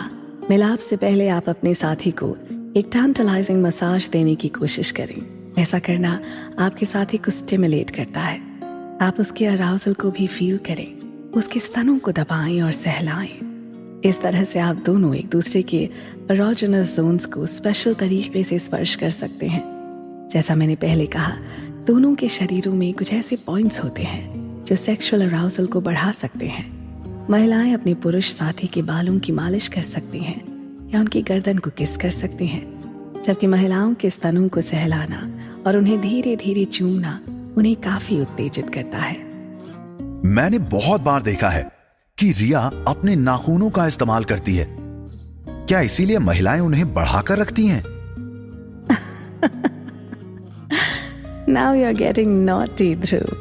मिलाप से पहले आप अपने साथी को एक टैंटलाइजिंग मसाज देने की कोशिश करें। ऐसा करना आपके साथी को स्टिमुलेट करता है। आप उसके अराउजल को भी फील करें, उसके स्तनों को दबाएं और सहलाएं। इस तरह से आप दोनों एक दूसरे के एरोजेनस जोन्स को स्पेशल तरीके से स्पर्श कर सकते हैं। जैसा मैंने पहले कहा, दोनों के शरीरों में कुछ ऐसे पॉइंट्स होते हैं जो सेक्सुअल अराउजल को बढ़ा सकते हैं। महिलाएं अपने पुरुष साथी के बालों की मालिश कर सकती हैं या उनकी गर्दन को किस कर सकती हैं, जबकि महिलाओं के स्तनों को सहलाना और उन्हें धीरे धीरे चूमना उन्हें काफी उत्तेजित करता है। मैंने बहुत बार देखा है कि रिया अपने नाखूनों का इस्तेमाल करती है। क्या इसीलिए महिलाएं उन्हें बढ़ाकर रखती हैं? Now you're getting naughty, Dhruv.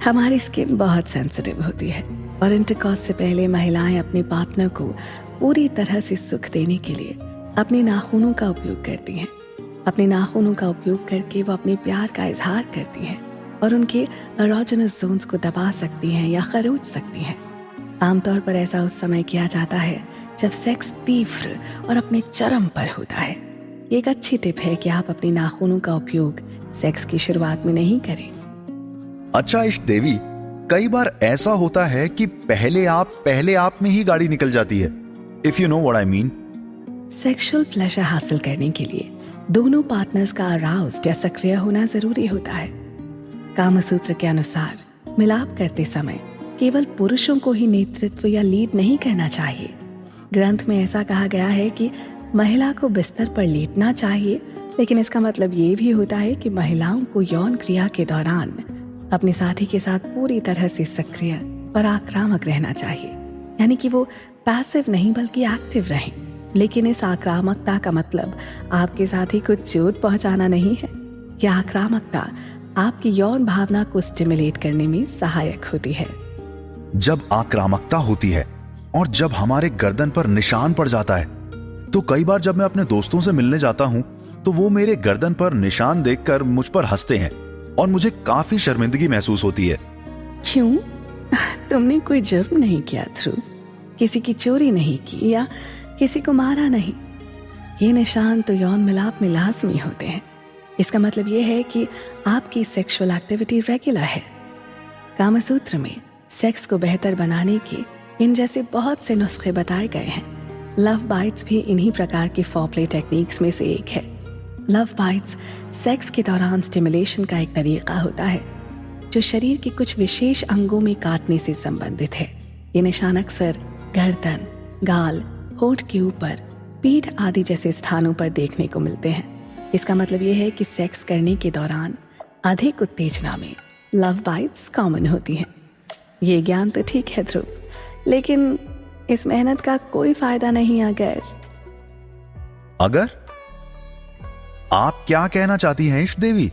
हमारी स्किन बहुत सेंसिटिव होती है और इंटरकॉर्स से पहले महिलाएं अपने पार्टनर को पूरी तरह से सुख देने के लिए अपने नाखूनों का उपयोग करती हैं। अपने नाखूनों का उपयोग करके वो अपने प्यार का इजहार करती हैं और उनके एरोजेनस जोन्स को दबा सकती हैं या खरोच सकती हैं। आमतौर पर ऐसा उस समय किया जाता है जब सेक्स तीव्र और अपने चरम पर होता है। ये एक अच्छी टिप है कि आप अपने नाखूनों का उपयोग सेक्स की शुरुआत में नहीं करें। अच्छा इष्ट देवी, कई बार ऐसा होता है कि पहले आप में ही गाड़ी निकल जाती है। If you know what I mean. Sexual pleasure हासिल करने के लिए दोनों पार्टनर्स का अराउज्ड या सक्रिय होना जरूरी होता है। कामसूत्र के अनुसार मिलाप करते समय केवल पुरुषों को ही नेतृत्व या लीड नहीं करना चाहिए। ग्रंथ में ऐसा कहा गया है कि महिला को बिस्तर पर लेटना चाहिए, लेकिन इसका मतलब ये भी होता है कि महिलाओं को यौन क्रिया के दौरान अपने साथी के साथ पूरी तरह से सक्रिय और आक्रामक रहना चाहिए। यानी कि वो पैसिव नहीं बल्कि एक्टिव रहें। लेकिन इस आक्रामकता का मतलब आपके साथी को चोट पहुंचाना नहीं है। यह आक्रामकता आपकी यौन भावना को स्टिमुलेट करने में सहायक होती है। जब आक्रामकता होती है और जब हमारे गर्दन पर निशान पड़ जाता है, तो कई बार जब मैं अपने दोस्तों से मिलने जाता हूं तो वो मेरे गर्दन पर निशान देखकर मुझ पर हंसते हैं और मुझे काफी शर्मिंदगी महसूस होती है। क्यों? तुमने कोई जुर्म नहीं किया ध्रुव, किसी की चोरी नहीं की या किसी को मारा नहीं। ये निशान तो यौन मिलाप में लाजमी होते हैं। इसका मतलब ये है कि आपकी सेक्सुअल एक्टिविटी रेगुलर है। कामसूत्र में सेक्स को बेहतर बनाने के इन जैसे बहुत से नुस्खे बताए गए हैं। लव बाइट्स भी इन्हीं प्रकार की फोरप्ले टेक्निक्स में से एक है। लव बाइट्स सेक्स के दौरान स्टिमुलेशन का एक तरीका होता है जो शरीर के कुछ विशेष अंगों में काटने से संबंधित है। ये निशान अक्सर गर्दन, गाल, होंठ के ऊपर, पीठ आदि जैसे स्थानों पर देखने को मिलते हैं। इसका मतलब ये है कि सेक्स करने के दौरान अधिक उत्तेजना में लव बाइट्स कॉमन होती हैं। ये ज्ञान तो ठीक है ध्रुव, लेकिन इस मेहनत का कोई फायदा नहीं अगर आप क्या कहना चाहती हैं इश देवी?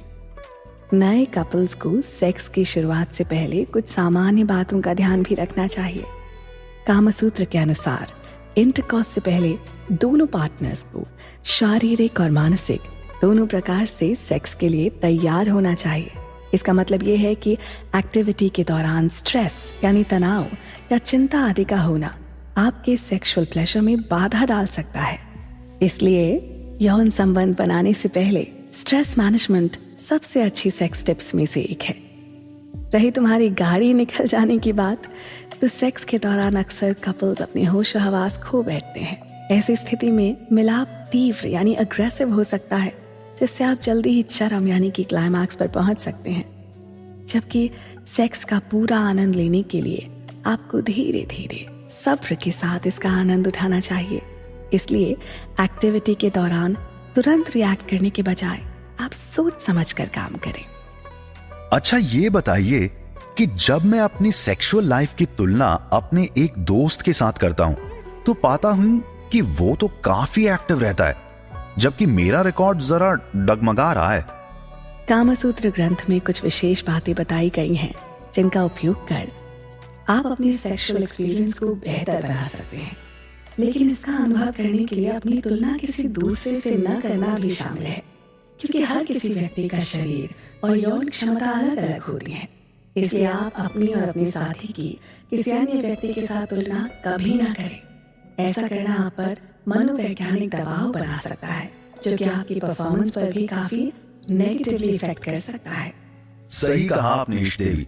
नए कपल्स को सेक्स की शुरुआत से पहले कुछ सामान्य बातों का ध्यान भी रखना चाहिए। कामसूत्र के अनुसार इंटरकॉर्स से पहले दोनों पार्टनर्स को शारीरिक और मानसिक दोनों प्रकार से सेक्स के लिए तैयार होना चाहिए। इसका मतलब ये है कि एक्टिविटी के दौरान स्ट्रेस यानी तनाव या चिंता आदि का होना आपके सेक्सुअल प्लेजर में बाधा डाल सकता है। इसलिए यौन संबंध बनाने से पहले स्ट्रेस मैनेजमेंट सबसे अच्छी सेक्स टिप्स में से एक है। रही तुम्हारी गाड़ी निकल जाने की बात, तो सेक्स के दौरान अक्सर कपल्स अपने होश हवास खो बैठते हैं। ऐसी स्थिति में मिलाप तीव्र यानी अग्रेसिव हो सकता है, जिससे आप जल्दी ही चरम यानी कि क्लाइमैक्स पर पहुंच सकते हैं। जबकि सेक्स का पूरा आनंद लेने के लिए आपको धीरे धीरे सब्र के साथ इसका आनंद उठाना चाहिए। इसलिए एक्टिविटी के दौरान तुरंत रिएक्ट करने के बजाय आप सोच समझकर काम करें। अच्छा, ये बताइए कि जब मैं अपनी सेक्सुअल लाइफ की तुलना अपने एक दोस्त के साथ करता हूं तो पाता हूं कि वो तो काफी एक्टिव रहता है, जबकि मेरा रिकॉर्ड जरा डगमगा रहा है। कामसूत्र ग्रंथ में कुछ विशेष बातें बताई गई हैं जिनका उपयोग कर आप अपने सेक्सुअल एक्सपीरियंस को बेहतर बना सकते हैं। लेकिन इसका अनुभव करने के लिए अपनी तुलना किसी दूसरे से न करना भी शामिल है, क्योंकि हर किसी व्यक्ति का शरीर और यौन क्षमता अलग अलग होती है। इसलिए आप अपनी और अपने साथी की किसी अन्य व्यक्ति के साथ तुलना कभी ना करें। ऐसा करना आप पर मनोवैज्ञानिक दबाव बना सकता है, जो कि आपकी परफॉर्मेंस पर भी काफी नेगेटिवली इफेक्ट कर सकता है। सही कहा आपने इश देवी।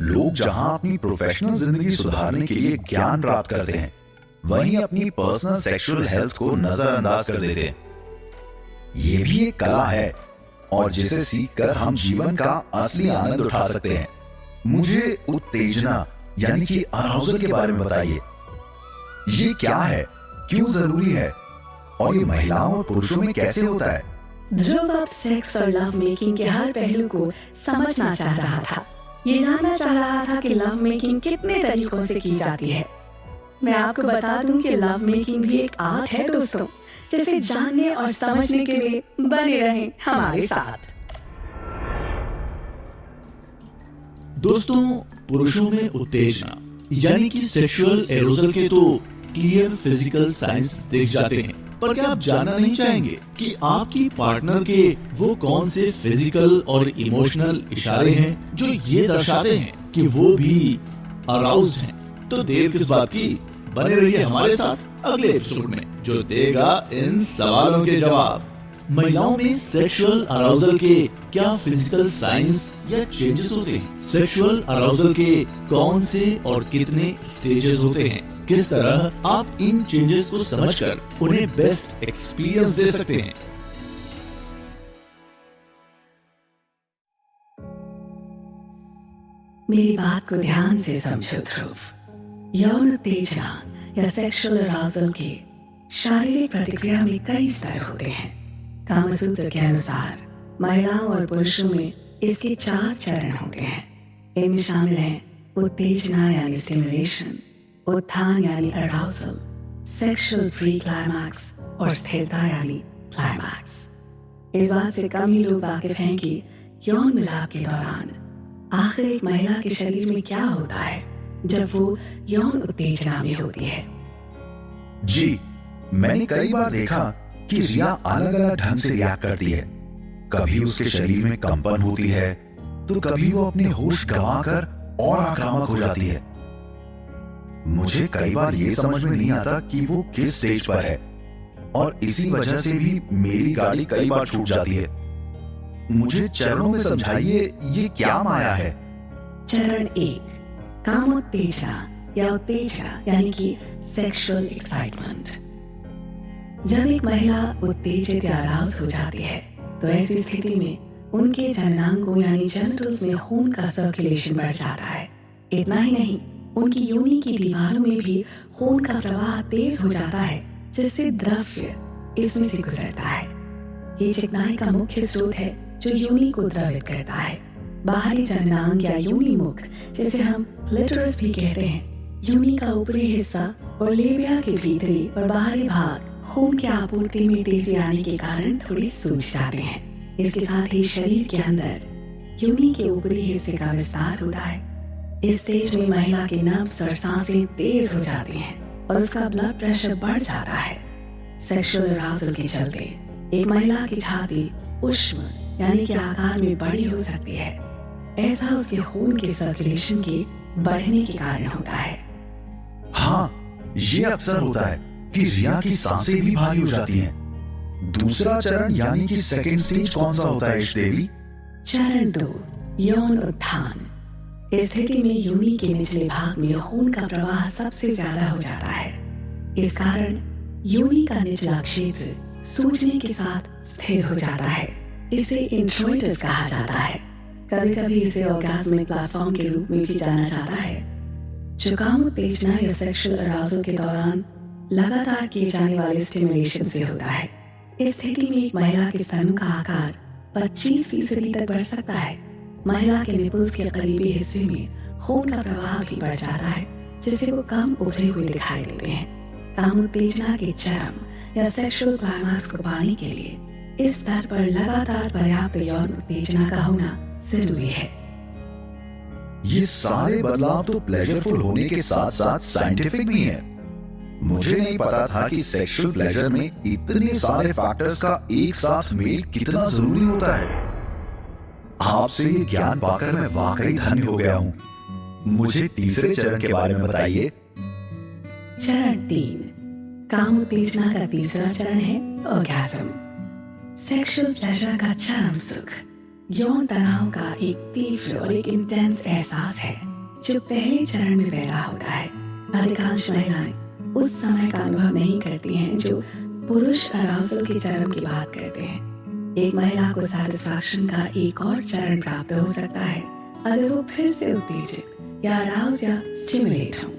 लोग जहां अपनी प्रोफेशनल जिंदगी सुधारने के लिए ज्ञान प्राप्त करते हैं, वहीं अपनी पर्सनल सेक्सुअल हेल्थ को नजरअंदाज कर देते हैं। ये भी एक कला है और जिसे सीखकर हम जीवन का असली आनंद उठा सकते हैं। मुझे उत्तेजना यानी कि अराउजल के बारे में बताइए। ये क्या है, क्यों जरूरी है और ये महिलाओं और पुरुषों में कैसे होता है? ध्रुव अब सेक्स और लव मेकिंग के हर पहलू को समझना चाह रहा था। ये जानना चाह रहा था कि लव मेकिंग कितने तरीकों से की जाती है। मैं आपको बता दूं कि लव मेकिंग भी एक आर्ट है दोस्तों, जिसे जानने और समझने के लिए बने रहें हमारे साथ। दोस्तों, पुरुषों में उत्तेजना यानी कि सेक्सुअल एरोजल के तो क्लियर फिजिकल साइंस देख जाते हैं, पर क्या आप जानना नहीं चाहेंगे कि आपकी पार्टनर के वो कौन से फिजिकल और इमोशनल इशारे हैं जो ये दर्शाते हैं कि वो भी अराउज्ड हैं? तो देर किस बात की, बने रहिए हमारे साथ अगले एपिसोड में, जो देगा इन सवालों के जवाब। महिलाओं में सेक्सुअल अराउजल के क्या फिजिकल साइंस या चेंजेस होते हैं? सेक्सुअल अराउजल के कौन से और कितने स्टेजेस होते हैं? किस तरह आप इन चेंजेस को समझकर उन्हें बेस्ट एक्सपीरियंस दे सकते हैं? मेरी बात को ध्यान से समझो ध्रुव। यौन उत्तेजना या सेक्सुअल अराउजल के शारीरिक प्रतिक्रिया में कई स्तर होते हैं। कामसूत्र के अनुसार महिलाओं और पुरुषों में इसके 4 चरण होते हैं। इनमें शामिल हैं उत्तेजना यानी स्टिमुलेशन, उत्थान यानी अराउजल, सेक्सुअल प्री क्लाइमैक्स और स्थिरता यानी क्लाइमैक्स। इस बात से कम ही लोग वाकिफ हैं कि यौन मिलाप के दौरान आखिर एक महिला के शरीर में क्या होता है जब वो यौन उत्तेजना में होती है। जी, मैंने कई बार देखा कि रिया अलग अलग ढंग से रिएक्ट करती है। कभी उसके शरीर में कंपन होती है तो कभी वो अपने होश गंवाकर और आक्रामक हो जाती है। मुझे कई बार ये समझ में नहीं आता कि वो किस स्टेज पर है और इसी वजह से भी मेरी गाड़ी कई बार छूट जाती है। मुझे चरणों में समझाइए, ये क्या माया है? चरण 1, कामोत्तेजना या उत्तेजना यानी कि सेक्सुअल एक्साइटमेंट। जब एक महिला उत्तेजित या अराउज हो जाती है तो ऐसी स्थिति में उनके जननांगों यानी जेनिटल्स में खून का सर्कुलेशन बढ़ जाता है। इतना ही नहीं, उनकी योनि की दीवारों में भी खून का प्रवाह तेज हो जाता है, जिससे द्रव्य इसमें से गुजरता है। ये चिकनाई का मुख्य स्रोत है जो योनि को द्रवित करता है। बाहरी जननांग या योनि मुख, जिसे हम क्लिटोरिस भी कहते हैं, योनि का ऊपरी हिस्सा और लेबिया के भीतरी और बाहरी भाग खून की आपूर्ति में तेजी आने के कारण थोड़ी सूज जाते हैं। इसके साथ ही शरीर के अंदर योनि के ऊपरी हिस्से का विस्तार होता है। इस स्टेज में महिला के नब्ज और सांसें तेज हो जाती हैं और उसका ब्लड प्रेशर बढ़ जाता है। सेक्सुअल अराउजल के चलते एक महिला की छाती उष्ण यानी कि आकार में बड़ी हो सकती है। ऐसा उसके खून के सर्कुलेशन के बढ़ने के कारण होता है। हाँ, ये अक्सर होता है कि रिया की सांसें भी भारी हो जाती हैं। दूसरा चरण यानी कि सेकंड स्टेज कौन सा होता है इश देवी? चरण 2, यौन उत्थान। इस स्थिति में योनि के निचले भाग में खून का प्रवाह सबसे ज्यादा हो जाता है। इस कारण योनि का निचला क्षेत्र सूजने के साथ स्थिर हो जाता है। इसे इंट्रोइटस कहा जाता है। कभी कभी इसे ऑर्गेज्मिक प्लेटफॉर्म के रूप में भी जाना जाता है, जो कामोत्तेजना या सेक्सुअल अराउजल के दौरान लगातार किए जाने वाले स्टिमुलेशन से होता है। इस स्थिति में एक महिला के स्तनों का आकार 25% तक बढ़ सकता है। महिला के निपल्स के करीबी हिस्से में खून का प्रवाह भी बढ़ जाता है, जिससे वो कम उभरे हुए दिखाई देते हैं। कामोत्तेजना के चरम या सेक्सुअल क्लाइमैक्स को पाने के लिए इस स्तर पर लगातार पर्याप्त यौन उत्तेजना का होना जरूरी है। ये सारे बदलाव तो प्लेजरफुल होने के साथ साथ साइंटिफिक भी हैं। मुझे नहीं पता था कि सेक्सुअल प्लेजर में इतने सारे फैक्टर्स का एक साथ मेल कितना जरूरी होता है। आपसे ये ज्ञान पाकर मैं वाकई धन्य हो गया हूं। मुझे तीसरे चरण के बारे में बताइए। चरण 3, कामोत्तेजना का तीसरा चरण है ऑर्गेज्म। सेक्सुअल प्लेजर का चरम सुख यौन तनाव का एक तीव्र और एक इंटेंस एहसास है जो पहले चरण में पैदा होता है। अधिकांश महिलाएं उस समय का अनुभव नहीं करती हैं जो पुरुष अराउजल के चरम की बात करते हैं। एक महिला को सैटिस्फैक्शन का एक और चरण प्राप्त हो सकता है अगर वो फिर से उत्तेजित या अराउज या स्टिमुलेट हो।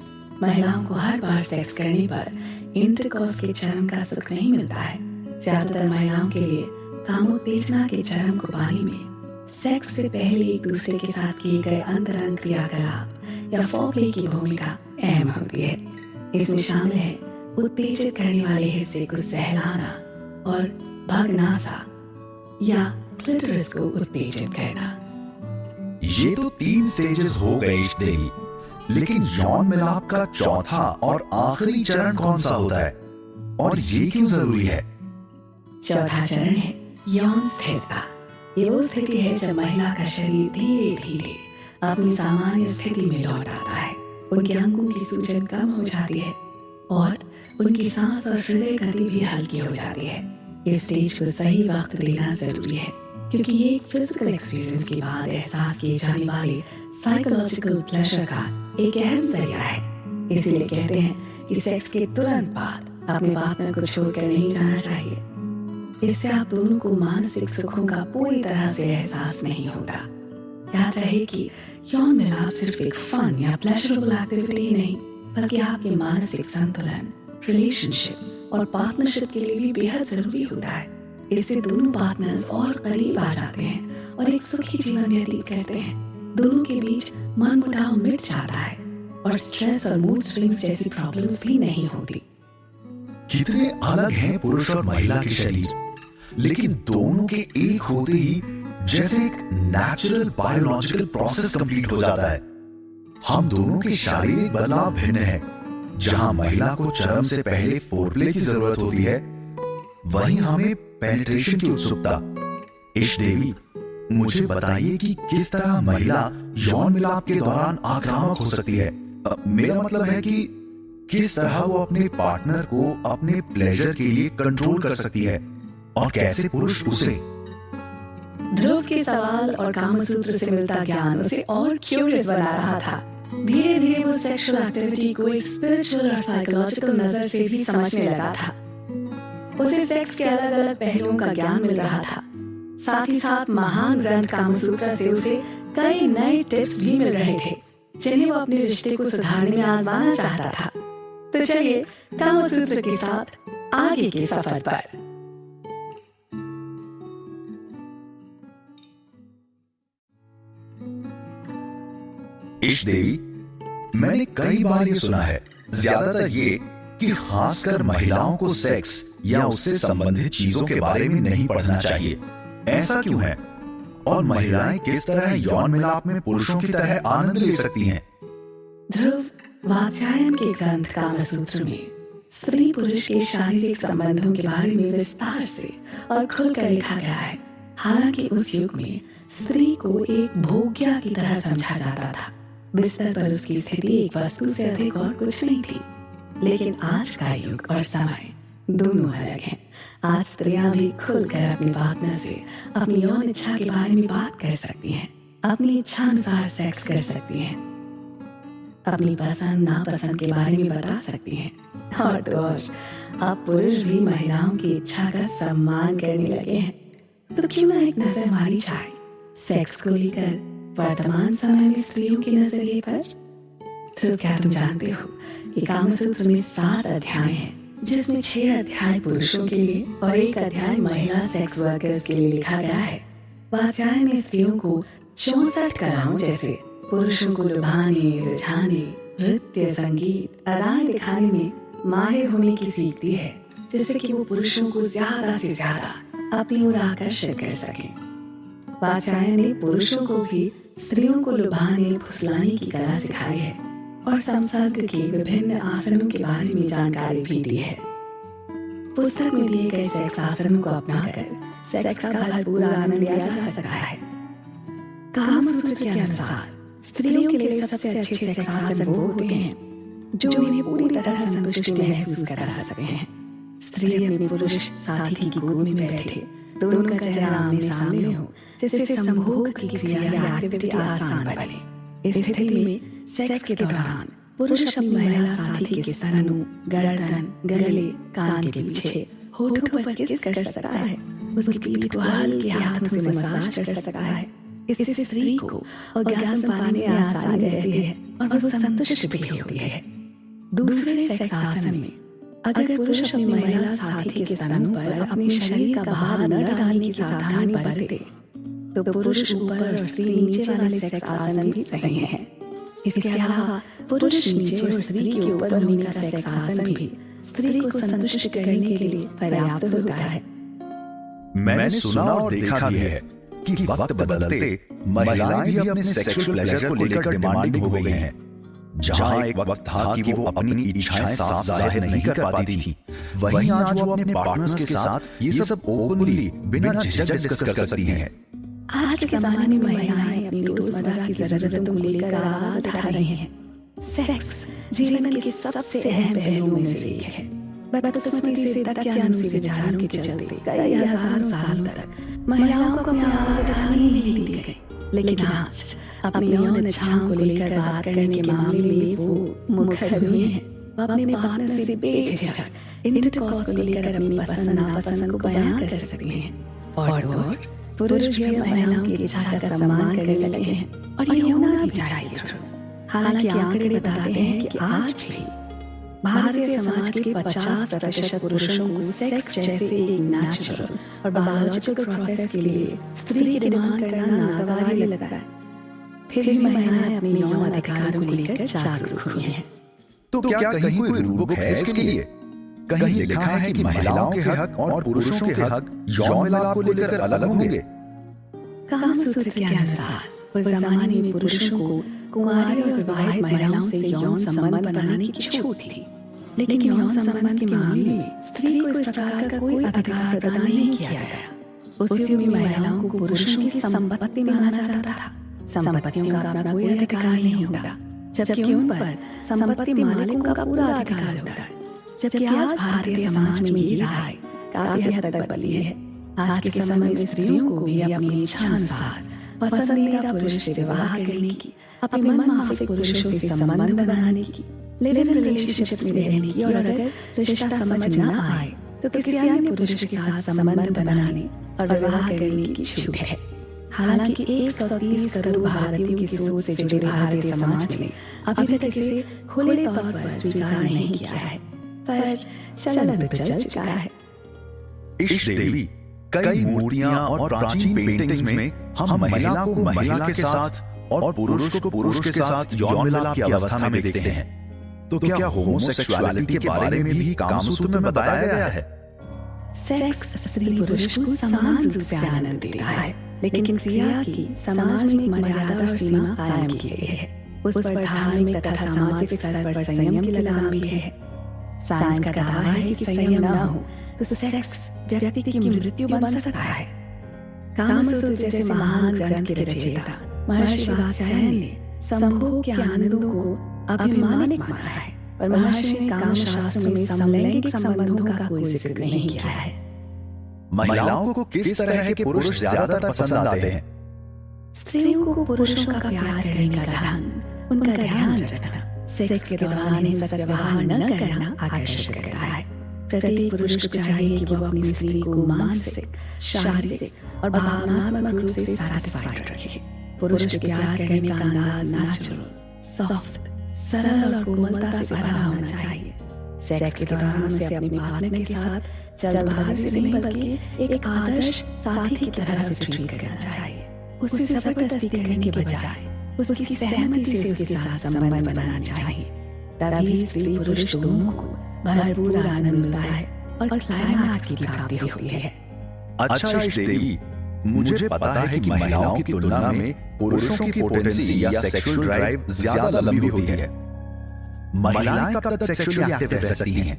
महिलाओं को हर बार सेक्स करने पर इंटरकॉर्स के चरम का सुख नहीं मिलता है। ज्यादातर महिलाओं के लिए कामोत्तेजना के चरम को पाने में सेक्स से पहले एक दूसरे के साथ किए गए अंतरंग क्रियाकलाप या फोरप्ले की भूमिका अहम होती है। इसमें शामिल है उत्तेजित करने वाले हिस्से को सहलाना और भगनासा या क्लिटोरिस को उत्तेजित करना। ये तो 3 स्टेजेस हो गए इश देवी, लेकिन यौन मिलाप का चौथा और आखिरी चरण कौन सा होता है और ये क्यों जरूरी है? चौथा चरण है यौन स्थिरता। ये वो स्थिति है जब महिला का शरीर धीरे धीरे अपनी सामान्य स्थिति में लौट आता है। उनके अंगों की सूजन कम हो जाती है और उनकी सांस और हृदय गति भी हल्की हो जाती है। इस स्टेज को सही वक्त देना जरूरी है क्योंकि ये एक फिजिकल एक्सपीरियंस के बाद एहसास किए जाने वाले साइकोलॉजिकल प्लेजर का एक अहम जरिया है। इसीलिए कहते हैं कि सेक्स के तुरंत बाद अपने पार्टनर को छोड़कर नहीं जाना चाहिए। इससे आप दोनों को मानसिक सुखों का पूरी तरह से एहसास नहीं होता। याद रहे कि यौन मिलाप सिर्फ एक फन या प्लेजरेबल एक्टिविटी ही नहीं, बल्कि आपके मानसिक संतुलन, रिलेशनशिप और पार्टनरशिप के लिए भी बेहद जरूरी होता है। इससे दोनों पार्टनर्स और करीब आ जाते हैं और एक सुखी जीवन व्यतीत करते हैं। दोनों के बीच मनमुटाव मिट जाता है और स्ट्रेस और मूड स्विंग्स जैसी प्रॉब्लम्स भी नहीं होती। कितने अलग हैं पुरुष और महिला के शरीर, लेकिन दोनों के एक होते ही जैसे एक नेचुरल बायोलॉजिकल प्रोसेस कंप्लीट हो जाता है। हम दोनों के शारीरिक बदलाव भिन्न हैं। जहां महिला को चरम से पहले फोरप्ले की जरूरत होती है, वहीं हमें पेनिट्रेशन की उत्सुकता। इश देवी, मुझे बताइए कि किस तरह महिला यौन मिलाप के दौरान आक्रामक हो सकती है। मेरा मतलब है कि किस तरह वो अपने पार्टनर को अपने प्लेजर के लिए कंट्रोल कर सकती है और कैसे पुरुष उसे। ध्रुव के सवाल और कामसूत्र से मिलता ज्ञान उसे और क्यूरियस बना रहा था। धीरे धीरे वो सेक्सुअल एक्टिविटी को एक स्पिरिचुअल और साइकोलॉजिकल नजर से भी समझने लगा था। उसे सेक्स के अलग अलग पहलुओं का ज्ञान मिल रहा था। साथ ही साथ महान ग्रंथ कामसूत्र से उसे कई नए टिप्स भी मिल रहे थे, जिन्हें वो अपने रिश्ते को सुधारने में आजमाना चाहता था। तो चलिए कामसूत्र के साथ आगे के सफर पर। इश देवी, मैंने कई बार ये सुना है, ज्यादातर ये कि खासकर महिलाओं को सेक्स या उससे संबंधित चीजों के बारे में नहीं पढ़ना चाहिए। ऐसा क्यों है? और महिलाएं किस तरह यौन मिलाप में पुरुषों की तरह आनंद ले सकती हैं? ध्रुव, वात्स्यायन के ग्रंथ कामसूत्र में स्त्री पुरुष के शारीरिक संबंधों के बारे में विस्तार से और खुलकर लिखा गया है। हालांकि उस युग में स्त्री को एक भोग्या की तरह समझा जाता था। बिस्तर पर उसकी स्थिति एक वस्तु से अधिक और कुछ नहीं थी। लेकिन आज का युग और समय दोनों अलग हैं। आज स्त्रियां भी खुलकर अपने पार्टनर से अपनी यौन इच्छा के बारे में बात कर सकती हैं, अपनी इच्छा अनुसार सेक्स कर सकती हैं, अपनी पसंद नापसंद के बारे में बता सकती हैं। और तो और अब पुरुष भी महिलाओं की इच्छा का सम्मान करने लगे हैं। तो क्यों ना एक नजर मारी जाए सेक्स को लेकर वर्तमान समय में स्त्रियों के नजरिए पर। तो क्या तुम जानते हो कि कामसूत्र में 7 अध्याय हैं, जिसमें 6 अध्याय पुरुषों के लिए और 1 अध्याय महिला सेक्स वर्कर्स के लिए लिखा गया है। वात्स्यायन ने स्त्रियों को 64 कलाओं जैसे पुरुषों को लुभाने, रिझाने, नृत्य, संगीत, अदाएं दिखाने में माहिर होने की सीख दी है, जिससे कि वो पुरुषों को ज्यादा से ज्यादा अपनी ओर आकर्षित कर सकें। वात्स्यायन ने पुरुषों को भी स्त्रियों को लुभाने, फुसलाने की कला सिखाई है और संसर्ग के विभिन्न आसनों के बारे में जानकारी भी दी है। पुस्तक में दिए गए सेक्स आसनों को अपनाकर सेक्स का भरपूर आनंद लिया जा सकता है। कामसूत्र के अनुसार स्त्रियों के लिए सबसे अच्छे सेक्स आसन वो होते हैं जो उन्हें पूरी तरह संतुष्टि महसूस करा सकते हैं। स्त्री अपने पुरुष साथी की गोद में बैठे, दोनों का चेहरा आमने सामने हो, जिससे संभोग की क्रिया या एक्टिविटी आसान बने। इस स्थिति में सेक्स के दौरान पुरुष अपनी महिला साथी के स्तनों, गर्दन, गले, कान के पीछे, होठों पर किस कर सकता है। उसकी पीठ को हल्के हाथों से मसाज कर सकता है। इससे स्त्री को ऑर्गेज़्म पाने में आसानी रहती है और वो संतुष्ट भी होती है। दूसरे सेक्स आसन में अगर पुरुष अपनी महिला साथी के स्तनों पर अपने शरीर का भार न डालने की सावधानी बरते, तो पुरुष ऊपर और स्त्री नीचे वाले सेक्स आसन भी सही हैं। इसके अलावा पुरुष नीचे और स्त्री के ऊपर होने का सेक्स आसन भी स्त्री को संतुष्ट करने के लिए पर्याप्त होता है। मैंने सुना और देखा भी है कि वक्त बदलते महिलाएं भी अपने सेक्सुअल प्लेजर को लेकर डिमांडिंग हो गई हैं। जहां एक वक्त था कि वो अपनी इच्छाएं साफ जाहिर नहीं कर पाती थी, वहीं आज वो अपने पार्टनर्स के साथ ये सब ओपनली बिना झिझक डिस्कस कर सकती हैं। आज के जमाने में महिलाएं अपनी रोजमर्रा की जरूरतों को लेकर आवाज उठा रही हैं। सेक्स जीवन के सबसे अहम पहलुओं में से एक है। बदकिस्मती से दकियानूसी विचारों के चलते कई हजारों सालों तक महिलाओं को अपनी आवाज उठाने नहीं दी गई। लेकिन आज अपनी यौन इच्छाओं को लेकर बात करने के मामले में वो मुखर हुए हैं। वो अपने पार्टनर से बेझिझक इंटरकॉर्स को लेकर अपनी पसंद नापसंद को बयां कर सकती हैं। और पुरुष भी महिलाओं की इच्छा का सम्मान करने लगे हैं और ये होना भी चाहिए। हालांकि आंकड़े बताते हैं कि आज भी भारतीय समाज के 50% पुरुषों को सेक्स जैसे एक नेचुरल और बायोलॉजिकल प्रोसेस के लिए स्त्री की डिमांड करना नागवार लगता है। फिर भी महिलाएं अपने यौन अधिकारों को लेकर जागरूक हुई हैं। तो क्या कहीं कोई रूल बुक है इसके लिए? कहीं लिखा है कि महिलाओं के हक और पुरुषों के हक यौन मिलाप को लेकर अलग होंगे? कामसूत्र के अनुसार उस जमाने में पुरुषों को कुंवारी और विवाहित महिलाओं से यौन संबंध बनाने की छूट थी, लेकिन यौन संबंध के मामले में स्त्री को इस प्रकार का कोई अधिकार प्रदान नहीं किया गया। उस युग में महिलाओं को पुरुषों की संपत्ति माना जाता था। संपत्तियों का अपना कोई अधिकार नहीं होता, जबकि उन पर संपत्ति मालिकों का पूरा अधिकार होता है। जबकि आज भारतीय समाज में ये राय काफी हद तक बदली है। आज के समय में स्त्रियों को भी अपनी इच्छा अनुसार पसंदीदा पुरुष से विवाह करने की, अपने मनमाफिक पुरुषों से संबंध बनाने की, लिव इन रिलेशनशिप्स में रहने की, और अगर रिश्ता समझ न आए तो किसी अन्य पुरुष के साथ संबंध बनाने और विवाह करने की छूट है। हालांकि 130 करोड़ भारतीयों की सोच से जुड़े भारतीय समाज ने अभी तक इसे खुले तौर पर स्वीकार नहीं किया है, पर चलन तो चल चुका है। इष्ट देवी, कई मूर्तियां और प्राचीन पेंटिंग्स में हम महिला को महिला के साथ और पुरुष को पुरुष के साथ यौन मिलाप की अवस्था में देखते हैं। तो क्या होमोसेक्सुअलिटी के बारे में भी कामसूत्र में बताया गया है? सेक्स स्त्री पुरुष को समान रूप से आनंद देता है, लेकिन क्रिया की समाज में मर्यादा और सीमा कायम की गई है। उस पर धार्मिक तथा सामाजिक स्तर पर संयम की लगाम भी है। साइंस का दावा है कि संयम न हो तो सेक्स व्यक्ति की मृत्यु बन सकता है। कामसूत्र जैसे महान ग्रंथ के रचयिता महर्षि वात्स्यायन ने संभोग के आनंदों को अभिमानिक माना है, पर महर्षि ने काम शास्त्र में समलैंगिक संबंधों का कोई जिक्र नहीं किया है। महिलाओं को किस तरह के पुरुष ज्यादातर पसंद आते हैं? स्त्रियों को पुरुषों का प्यार करने का ढंग, उनका ध्यान रखना, सेक्स के दौरान हिंसक व्यवहार न करना आकर्षित करता है। प्रत्येक पुरुष को चाहिए कि वो अपनी स्त्री को मानसिक, शारीरिक और भावनात्मक रूप से सैटिस्फाइड रखे। पुरुष के प्यार करने का अंदाज नेचुरल, सॉफ्ट, सरल और कोमलता से भरा होना चाहिए। सेक्स के दौरान उसे अपने पार्टनर के साथ जल्दबाजी से नहीं बल्कि एक आदर्श साथी की तरह से ट्रीट करना चाहिए। उससे जबरदस्ती करने के बजाय उसकी सहमति से उसके साथ संबंध बनाना चाहिए। तभी स्त्री पुरुष दोनों को भरपूर आनंद मिलता है और क्लाइमैक्स की प्राप्ति होती है। अच्छा इष्ट देवी, मुझे पता है कि महिलाओं की तुलना में पुरुषों की पोटेंसी या सेक्सुअल ड्राइव ज्यादा लंबी होती है। महिलाएं कब तक सेक्सुअली एक्टिव रह सकती हैं?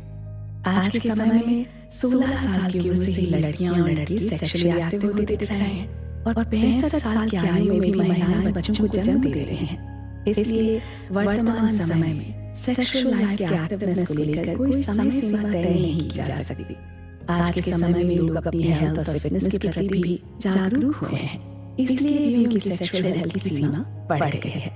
आज के समय में 16 साल की उम्र से ही लड़कियां और लड़के सेक्सुअली एक्टिव होते दिख रहे हैं, और 65 साल की आयु में भी महिलाएं बच्चों को जन्म दे रही हैं। इसलिए वर्तमान समय में सेक्सुअल लाइफ के एक्टिवनेस को लेकर कोई समय सीमा तय नहीं की जा सकती। आज के समय में लोग अपनी हेल्थ और फिटनेस के प्रति भी जागरूक हुए हैं, इसलिए भी उनकी सेक्सुअल हेल्थ की सीमा बढ़ गई है।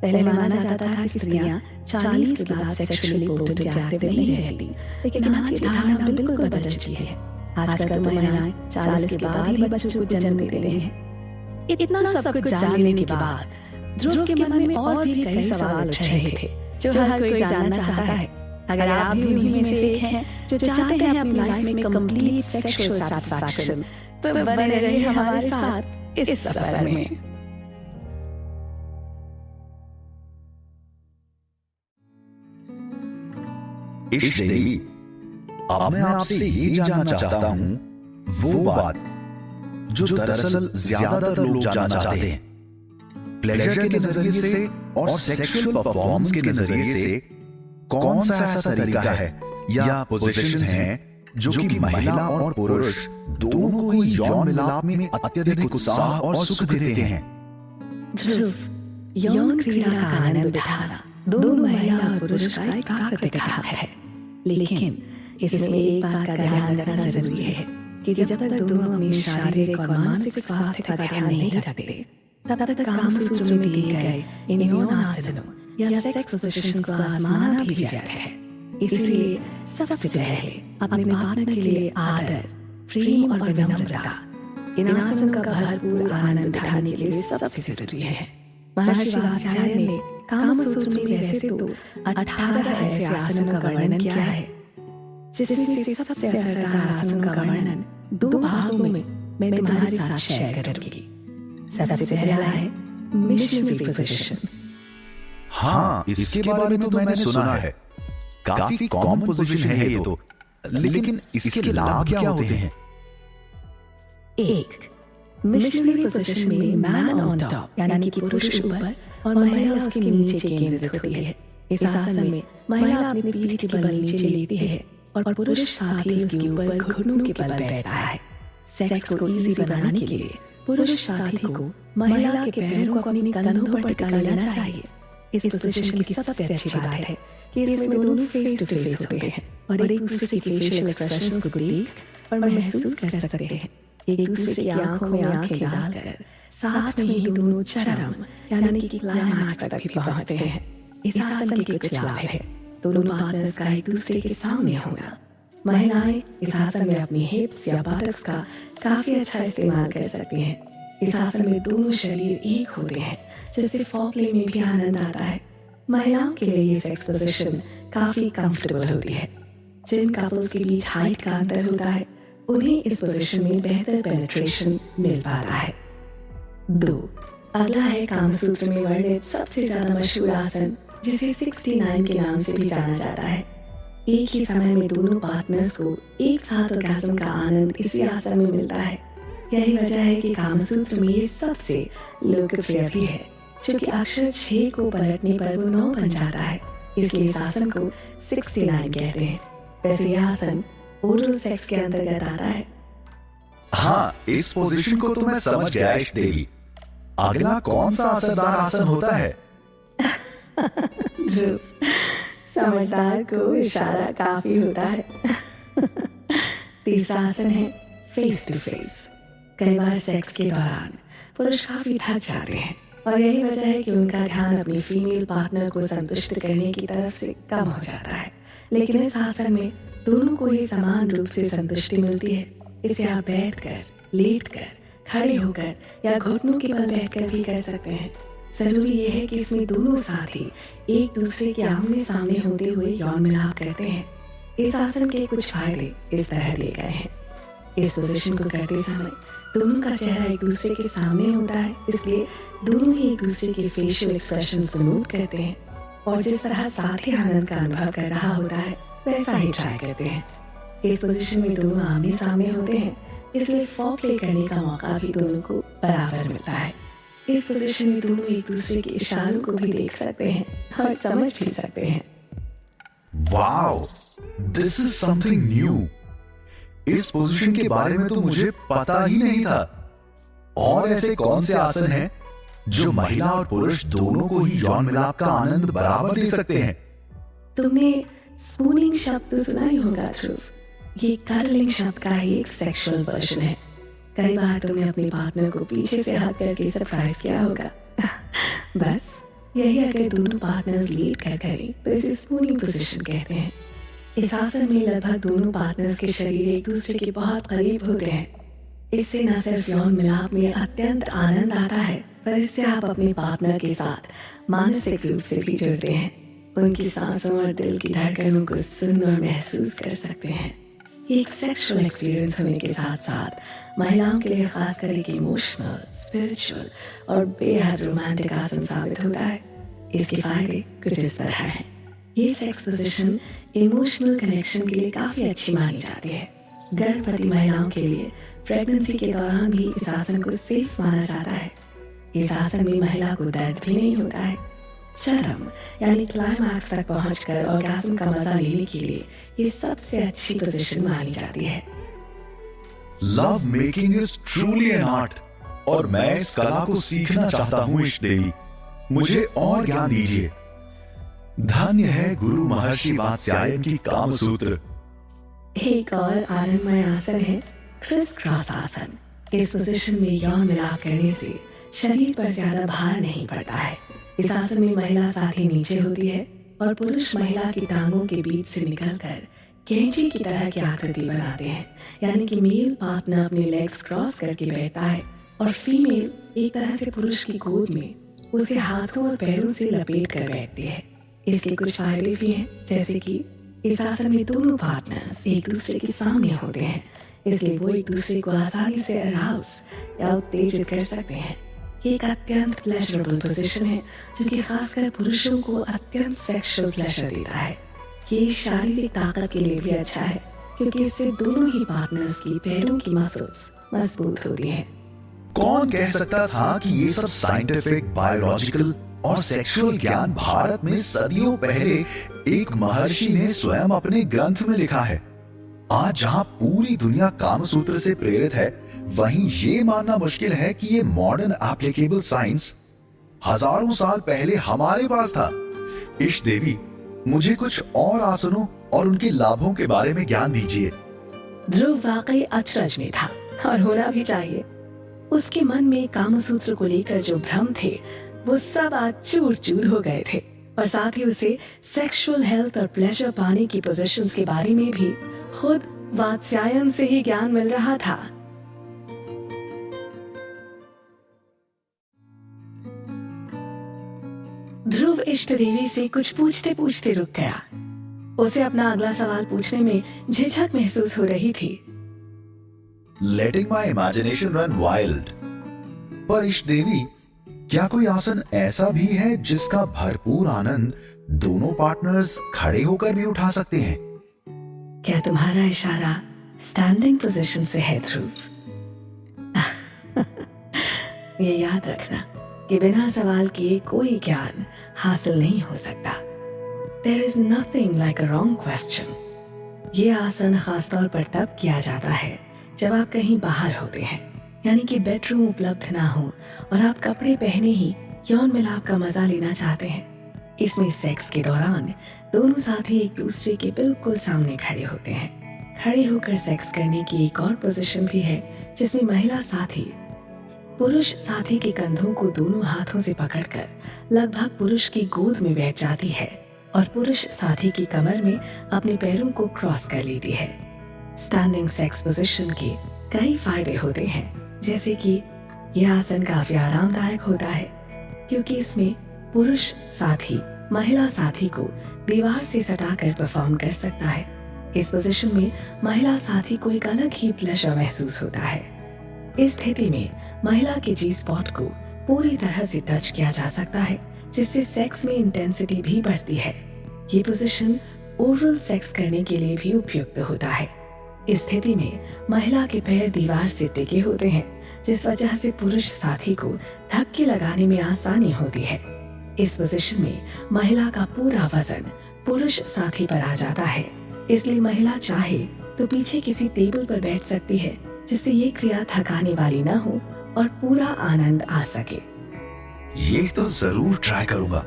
पहले माना जाता था कि स्त्रियां 40 के बाद सेक्सुअली पोटेंट या एक्टिव नहीं रहती, लेकिन आज की धारणा बिल्कुल बदल चुकी है। आजकल तो महिलाएं 40 के बाद ही बच्चों को जन्म दे रही हैं। इतना सब कुछ जानने के बाद ध्रुव के मन में और भी कई सवाल उठ रहे थे जो हर कोई जानना चाहता है। अगर आप भी उन्हीं में से एक हैं जो चाहते हैं अपनी लाइफ में कंप्लीट सेक्सुअल सैटिस्फैक्शन, तो बने रहिए हमारे साथ इस सफर में। इष्ट देवी, अब मैं आपसे ये जानना चाहता हूं वो बात जो दरअसल ज्यादातर लोग जानना चाहते हैं। प्लेजर के नजरिए से और सेक्सुअल परफॉर्मेंस के नजरिए से कौन सा ऐसा तरीका है या पोजीशंस हैं जो कि महिला और पुरुष दोनों को यौन मिलाप में अत्यधिक उत्साह और सुख देते हैं? ध्रुव, यौन क्रीड़ा का आनंद उठाना दोनों महिला और पुरुष का एक प्राकृतिक हक है, लेकिन इसमें एक बात का ध्यान रखना जरूरी है कि जब तक दोनों अपनी शारीरिक और मानसिक स्वास्थ्य का ध्यान नहीं रखते, तब तक कामसूत्र में दिए गए इन यौन आसनों या सेक्स पोजीशंस को आजमाना भी व्यर्थ है। इसलिए सबसे पहले अपने पार्टनर के लिए आदर, प्रेम और विनम्रता, इन आसनों का भरपूर आनंद उठाने के लिए सबसे जरूरी है। महर्षि वात्स्यायन ने कामसूत्र में वैसे तो 18 ऐसे आसनों का वर्णन किया है, जिसमें से सबसे असरदार आसनों का वर्णन 2 भागों में मैं तुम्हारे साथ शेयर करूंगी। सबसे पहला है मिशनरी पोजीशन। हाँ, इसके बारे में तो मैंने सुना है। काफी कॉमन पोजीशन है ये तो, लेकिन इसके लाभ क्या होते हैं? 1. मिशनरी पोजीशन में मैन ऑन टॉप, यानी कि पुरुष ऊपर और महिला उसके नीचे केंद्रित होती है। इस आसन में महिला अपनी पीठ के बल नीचे लेती है और पुरुष साथी उसके ऊपर घुटनों के बल बैठता है। सेक्स को इजी बनाने के लिए पुरुष साथी को महिला के पैरों को अपने कंधों पर टिका लेना चाहिए। इस पोजीशन की सबसे अच्छी बात है कि इसमें दोनों फेस टू फेस होते हैं और एक दूसरे के फेशियल एक्सप्रेशंस को देख और महसूस कर सकते हैं। एक दूसरे की आंखों में आंखें डालकर साथ में ही दोनों चरम यानी कि क्लाइमैक्स तक भी पहुंचते हैं। इस आसन के कुछ लाभ है। दोनों पार्टनर्स का एक दूसरे के सामने होना। महिलाएं इस आसन में अपनी हिप्स या बटक्स का काफी अच्छा इस्तेमाल कर सकती हैं। इस आसन में दोनों शरीर एक होते हैं, जिससे फोरप्ले में भी आनंद आता है। महिलाओं के लिए ये सेक्स पोजीशन काफी कंफर्टेबल होती है। जिन कपल्स के बीच हाइट का अंतर होता है, उन्हें इस पोजीशन में बेहतर पेनिट्रेशन मिल पाता है। 2. अगला है कामसूत्र में वर्णित सबसे ज्यादा मशहूर आसन, जिसे 69 के नाम से भी जाना जाता है। एक ही समय में दोनों पार्टनर्स को एक साथ ऑर्गेज़म का आनंद इसी आसन में मिलता है। यही वजह है कि कामसूत्र में ये सबसे लोकप्रिय भी है, क्योंकि अक्षर 6 को पलटने पर वो 9 बन जाता है। इसलिए इस आसन को 69 कहते हैं। वैसे यह आसन ओरल सेक्स के अंतर्गत आता है। हाँ, इस पोजीशन को तो मैं समझ गया इश देवी। अगला कौन सा असरदार आसन होता है? ध्रुव, समझदार को इशारा काफी होता है। तीसरा आसन है फेस टू फेस। कई बार सेक्स के दौरान पुरुष काफी थक जाते हैं और यही वजह है कि उनका ध्यान अपनी फीमेल पार्टनर को संतुष्ट करने की तरफ से कम हो जाता है। लेकिन इस आसन में दोनों को ही समान रूप से संतुष्टि मिलती है। इसे आप बैठकर, लेटकर, खड़े होकर या घुटनों के बल बैठकर भी कर सकते हैं। जरूरी यह है कि इसमें दोनों साथी एक दूसरे के आमने सामने होते हुए यौन मिलाप करते हैं। इस आसन के कुछ फायदे इस तरह दिए गए हैं। इस पोजीशन को करते समय दोनों का चेहरा एक दूसरे के सामने होता है, इसलिए दोनों ही एक दूसरे के फेशियल एक्सप्रेशंस को नोट करते हैं और जिस तरह साथी आनंद का अनुभव कर रहा होता है वैसा ही ट्राई करते हैं। इस पोजीशन में दोनों आमने सामने होते हैं, इसलिए फोरप्ले करने का मौका भी दोनों को बराबर मिलता है। इस पोजीशन में दोनों एक दूसरे के इशारों को भी देख सकते हैं और समझ भी सकते हैं। Wow, this is something new. इस पोजीशन के बारे में तो मुझे पता ही नहीं था। और ऐसे कौन से आसन हैं जो महिला और पुरुष दोनों को ही यौन मिलाप का आनंद बराबर दे सकते हैं? तुमने स्पूनिंग शब्द तो सुना ही होगा ध्रुव। ये कर्लिंग शब्द का ही एक सेक्सुअल वर्जन है। कई बार तुमने अपने पार्टनर को पीछे से हाथ करके सरप्राइज किया होगा। बस यही अगर दोनों पार्टनर्स लेट कर करें तो इसे स्पूनिंग पोजीशन कहते हैं। इस आसन में लगभग दोनों पार्टनर्स के शरीर एक दूसरे के बहुत करीब होते हैं। इससे न सिर्फ यौन मिलाप में अत्यंत आनंद आता है, पर इससे आप अपने पार्टनर के साथ मानसिक रूप से भी जुड़ते हैं। उनकी सांसों और दिल की धड़कनों को सुन और महसूस कर सकते हैं। ये एक सेक्सुअल एक्सपीरियंस होने के साथ साथ महिलाओं के लिए खासकर एक इमोशनल, स्पिरिचुअल और बेहद रोमांटिक आसन साबित होता है। इसके फायदे कुछ इस तरह हैं। ये सेक्स पोजीशन इमोशनल कनेक्शन के लिए काफी अच्छी मानी जाती है। गर्भवती महिलाओं के लिए प्रेगनेंसी के दौरान भी इस आसन को सेफ माना जाता है। इस आसन में महिला को दर्द भी नहीं होता है। चरम यानी क्लाइमैक्स तक पहुंचकर ऑर्गेज़म का मजा लेने के लिए ये सबसे अच्छी पोजीशन मानी जाती है। Love making is truly an art और मैं इस कला को सीखना चाहता हूं इश देवी। मुझे और ज्ञान दीजिए। धन्य है गुरु महर्षि वात्स्यायन की कामसूत्र। एक और आनंदमय आसन है क्रिस क्रॉस आसन। इस पोजीशन में यौन मिलाप करने से शरीर पर ज्यादा भार नहीं पड़ता है। इस आसन में महिला साथी नीचे होती है और पुरुष महिला की टांगों के बीच से निकलकर कैंची की तरह की आकृति बनाते हैं। यानी कि मेल पार्टनर अपने लेग्स क्रॉस करके बैठता है और फीमेल एक तरह से पुरुष की गोद में उसे हाथों और पैरों से लपेट कर बैठती है। इसके कुछ फायदे भी हैं, जैसे कि इस आसन में दोनों पार्टनर्स एक दूसरे के सामने होते हैं, इसलिए वो एक दूसरे को आसानी से अराउज या उत्तेजित कर सकते हैं। ये एक अत्यंत प्लेजरेबल पोजीशन है जो कि खासकर पुरुषों को अत्यंत सेक्सुअल प्लेजर देता है। ये शारीरिक ताकत के लिए भी अच्छा है क्योंकि इससे दोनों ही पार्टनर्स की पैरों की मसल्स मजबूत होती हैं। कौन कह सकता था कि ये सब साइंटिफिक, बायोलॉजिकल और सेक्सुअल ज्ञान भारत में सदियों पहले एक महर्षि ने स्वयं अपने ग्रंथ में लिखा है। आज जहां पूरी दुनिया कामसूत्र से प्रेरित है, वहीं ये मानना मुश्किल है कि ये मॉडर्न एप्लीकेबल साइंस हजारों साल पहले हमारे पास था। इश देवी, मुझे कुछ और आसनों और उनके लाभों के बारे में ज्ञान दीजिए। ध्रुव वाकई अचरज में था और होना भी चाहिए। उसके मन में कामसूत्र को लेकर जो भ्रम थे वो सब आज चूर चूर हो गए थे, और साथ ही उसे सेक्सुअल हेल्थ और प्लेजर पाने की पोजीशंस के बारे में भी खुद वात्स्यायन से ही ज्ञान मिल रहा था। ध्रुव इष्ट देवी से कुछ पूछते पूछते रुक गया। उसे अपना अगला सवाल पूछने में झिझक महसूस हो रही थी। लेटिंग माई इमेजिनेशन रन वाइल्ड। पर इश देवी, क्या कोई आसन ऐसा भी है जिसका भरपूर आनंद दोनों पार्टनर्स खड़े होकर भी उठा सकते हैं? क्या तुम्हारा इशारा स्टैंडिंग पोजीशन से है ध्रुव? ये याद रखना कि बिना सवाल किए कोई ज्ञान हासिल नहीं हो सकता। There is nothing like a wrong question. ये आसन खासतौर पर तब किया जाता है जब आप कहीं बाहर होते हैं, यानी कि बेडरूम उपलब्ध ना हो और आप कपड़े पहने ही यौन मिलाप का मजा लेना चाहते हैं। इसमें सेक्स के दौरान दोनों साथी एक दूसरे के बिल्कुल सामने खड़े होते हैं। खड़े होकर सेक्स करने की एक और पोजीशन भी है जिसमें महिला साथी पुरुष साथी के कंधों को दोनों हाथों से पकड़कर लगभग पुरुष की गोद में बैठ जाती है और पुरुष साथी की कमर में अपने पैरों को क्रॉस कर लेती है। स्टैंडिंग सेक्स पोजीशन के कई फायदे होते हैं, जैसे कि यह आसन काफी आरामदायक होता है क्योंकि इसमें पुरुष साथी महिला साथी को दीवार से सटाकर परफॉर्म कर सकता है। इस पोजीशन में महिला साथी को एक अलग ही प्लेजर महसूस होता है। इस स्थिति में महिला के जी स्पॉट को पूरी तरह से टच किया जा सकता है, जिससे सेक्स में इंटेंसिटी भी बढ़ती है। ये पोजीशन ओरल सेक्स करने के लिए भी उपयुक्त होता है। इस स्थिति में महिला के पैर दीवार से टिके होते हैं, जिस वजह से पुरुष साथी को धक्के लगाने में आसानी होती है। इस पोजीशन में महिला का पूरा वजन पुरुष साथी पर आ जाता है, इसलिए महिला चाहे तो पीछे किसी टेबल पर बैठ सकती है, जिससे ये क्रिया थकाने वाली ना हो और पूरा आनंद आ सके। ये तो जरूर ट्राई करूंगा।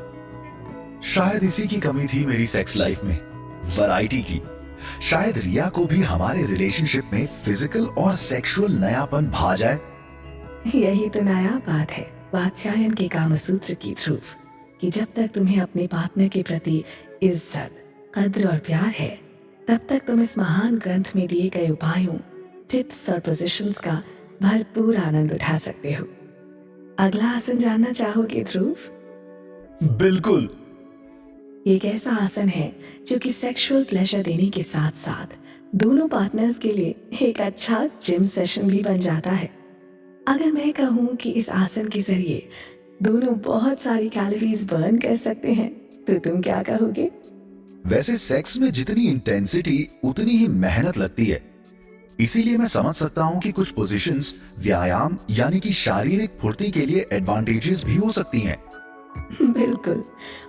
शायद इसी की कमी थी मेरी सेक्स लाइफ में, वैरायटी की। शायद रिया को भी हमारे रिलेशनशिप में फिजिकल और सेक्सुअल नयापन भा जाए। यही तो नया बात है वात्स्यायन के कामसूत्र की ध्रुव, कि जब तक तुम्हें अपने पार्टनर के प्रति इज्जत, कद्र और प्यार है, तब तक तुम इस महान ग्रंथ में दिए गए उपायों, टिप्स और पोजीशंस का भरपूर आनंद उठा सकते हो। अगला आसन जानना चाहोगे ध्रुव? बिल्कुल। ये एक ऐसा आसन है जो कि सेक्सुअल प्लेजर देने के साथ साथ दोनों पार्टनर्स के लिए एक अच्छा जिम सेशन भी बन जाता है। अगर मैं कहूँ कि इस आसन के जरिए दोनों बहुत सारी कैलोरीज बर्न कर सकते हैं, तो तुम क्या कहोगे? वैसे सेक्स में जितनी इंटेंसिटी उतनी ही मेहनत लगती है, इसीलिए मैं समझ सकता हूँ कि कुछ पोजीशंस व्यायाम यानी कि शारीरिक फुर्ती के लिए एडवांटेजेस भी हो सकती हैं। बिल्कुल,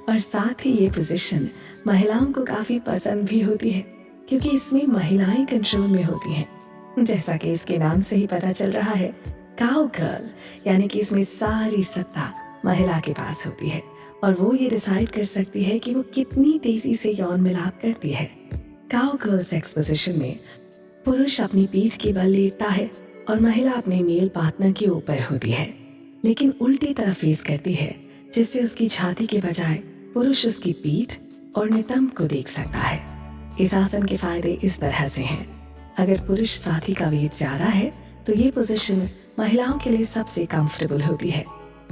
और साथ ही ये पोजीशन महिलाओं को काफी पसंद भी होती है क्योंकि इसमें महिलाएं कंट्रोल में होती हैं। जैसा कि इसके नाम से ही पता चल रहा है, काउ गर्ल, यानी कि इसमें सारी सत्ता महिला के पास होती है और वो ये डिसाइड कर सकती है कि वो कितनी तेजी से यौन मिलाप करती है। काउ गर्ल सेक्स पोजीशन में पुरुष अपनी पीठ के बल लेटता है और महिला अपने मेल पार्टनर के ऊपर होती है, लेकिन उल्टी तरफ फेस करती है, जिससे उसकी छाती के बजाय पुरुष उसकी पीठ और नितंब को देख सकता है। इस आसन के फायदे इस तरह से हैं। अगर पुरुष साथी का वेट ज्यादा है तो ये पोजीशन महिलाओं के लिए सबसे कंफर्टेबल होती है,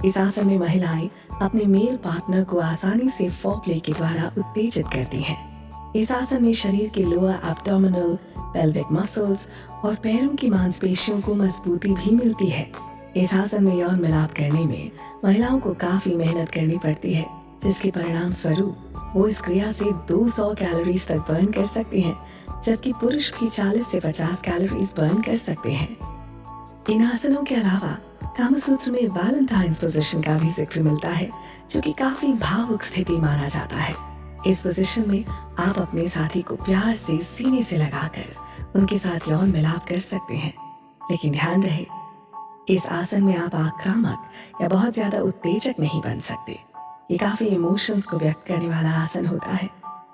इस आसन में महिलाएं अपने मेल पार्टनर को आसानी से फोरप्ले के द्वारा उत्तेजित करती हैं। इस आसन में शरीर के लोअर एब्डोमिनल, पेल्विक मसल्स और पैरों की मांसपेशियों को मजबूती भी मिलती है। इस आसन में यौन मिलाप करने में महिलाओं को काफी मेहनत करनी पड़ती है, जिसके परिणाम स्वरूप वो इस क्रिया से 200 कैलोरीज तक बर्न कर सकते हैं, जबकि पुरुष भी 40 से 50 कैलोरीज बर्न कर सकते हैं। इन आसनों के अलावा कामसूत्र में वैलेंटाइन्स पोजीशन का भी जिक्र मिलता है, जो कि काफी भावुक स्थिति माना जाता है। इस पोजीशन में आप अपने साथी को प्यार से सीने से लगाकर उनके साथ यौन मिलाप कर सकते हैं, लेकिन ध्यान रहे इस आसन में आप आक्रामक या बहुत ज्यादा उत्तेजक नहीं बन सकते। ये काफी इमोशंस को व्यक्त करने वाला आसन होता है।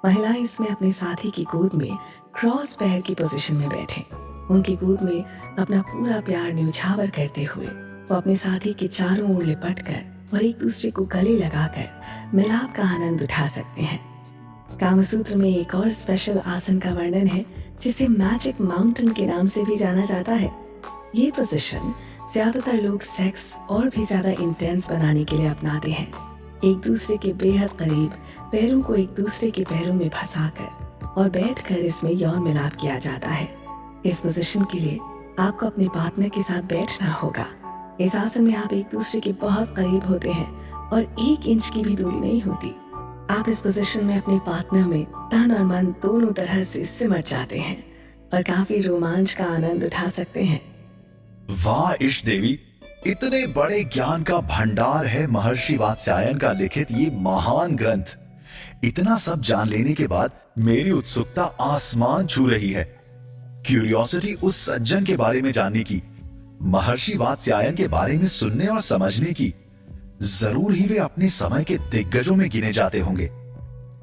महिलाएं इसमें अपने साथी की गोद में क्रॉस पैर की पोजीशन में बैठें। उनकी गोद में अपना पूरा प्यार न्यौछावर करते हुए वो अपने साथी के चारों ओर लिपट कर और एक दूसरे को गले लगाकर मिलाप का आनंद उठा सकते हैं। कामसूत्र में एक और स्पेशल आसन का वर्णन है, जिसे मैजिक माउंटेन के नाम से भी जाना जाता है। ये पोजीशन ज्यादातर लोग सेक्स और भी ज्यादा इंटेंस बनाने के लिए अपनाते हैं। एक दूसरे के बेहद करीब पैरों को एक दूसरे के पैरों में फंसाकर और बैठकर इसमें यौन मिलाप किया जाता है। इस पोजीशन के लिए आपको अपने पार्टनर के साथ बैठना होगा। इस आसन में आप एक दूसरे के बहुत करीब होते हैं और 1 इंच की भी दूरी नहीं होती। आप इस पोजीशन में अपने पार्टनर में तन और मन दोनों तरह से सिमट जाते हैं और काफी रोमांच का आनंद उठा सकते हैं। वाह इष्ट देवी, इतने बड़े ज्ञान का भंडार है महर्षि वात्स्यायन का लिखित ये महान ग्रंथ। इतना सब जान लेने के बाद मेरी उत्सुकता आसमान छू रही है। क्यूरियोसिटी उस सज्जन के बारे में जानने की, महर्षि वात्स्यायन के बारे में सुनने और समझने की। जरूर ही वे अपने समय के दिग्गजों में गिने जाते होंगे।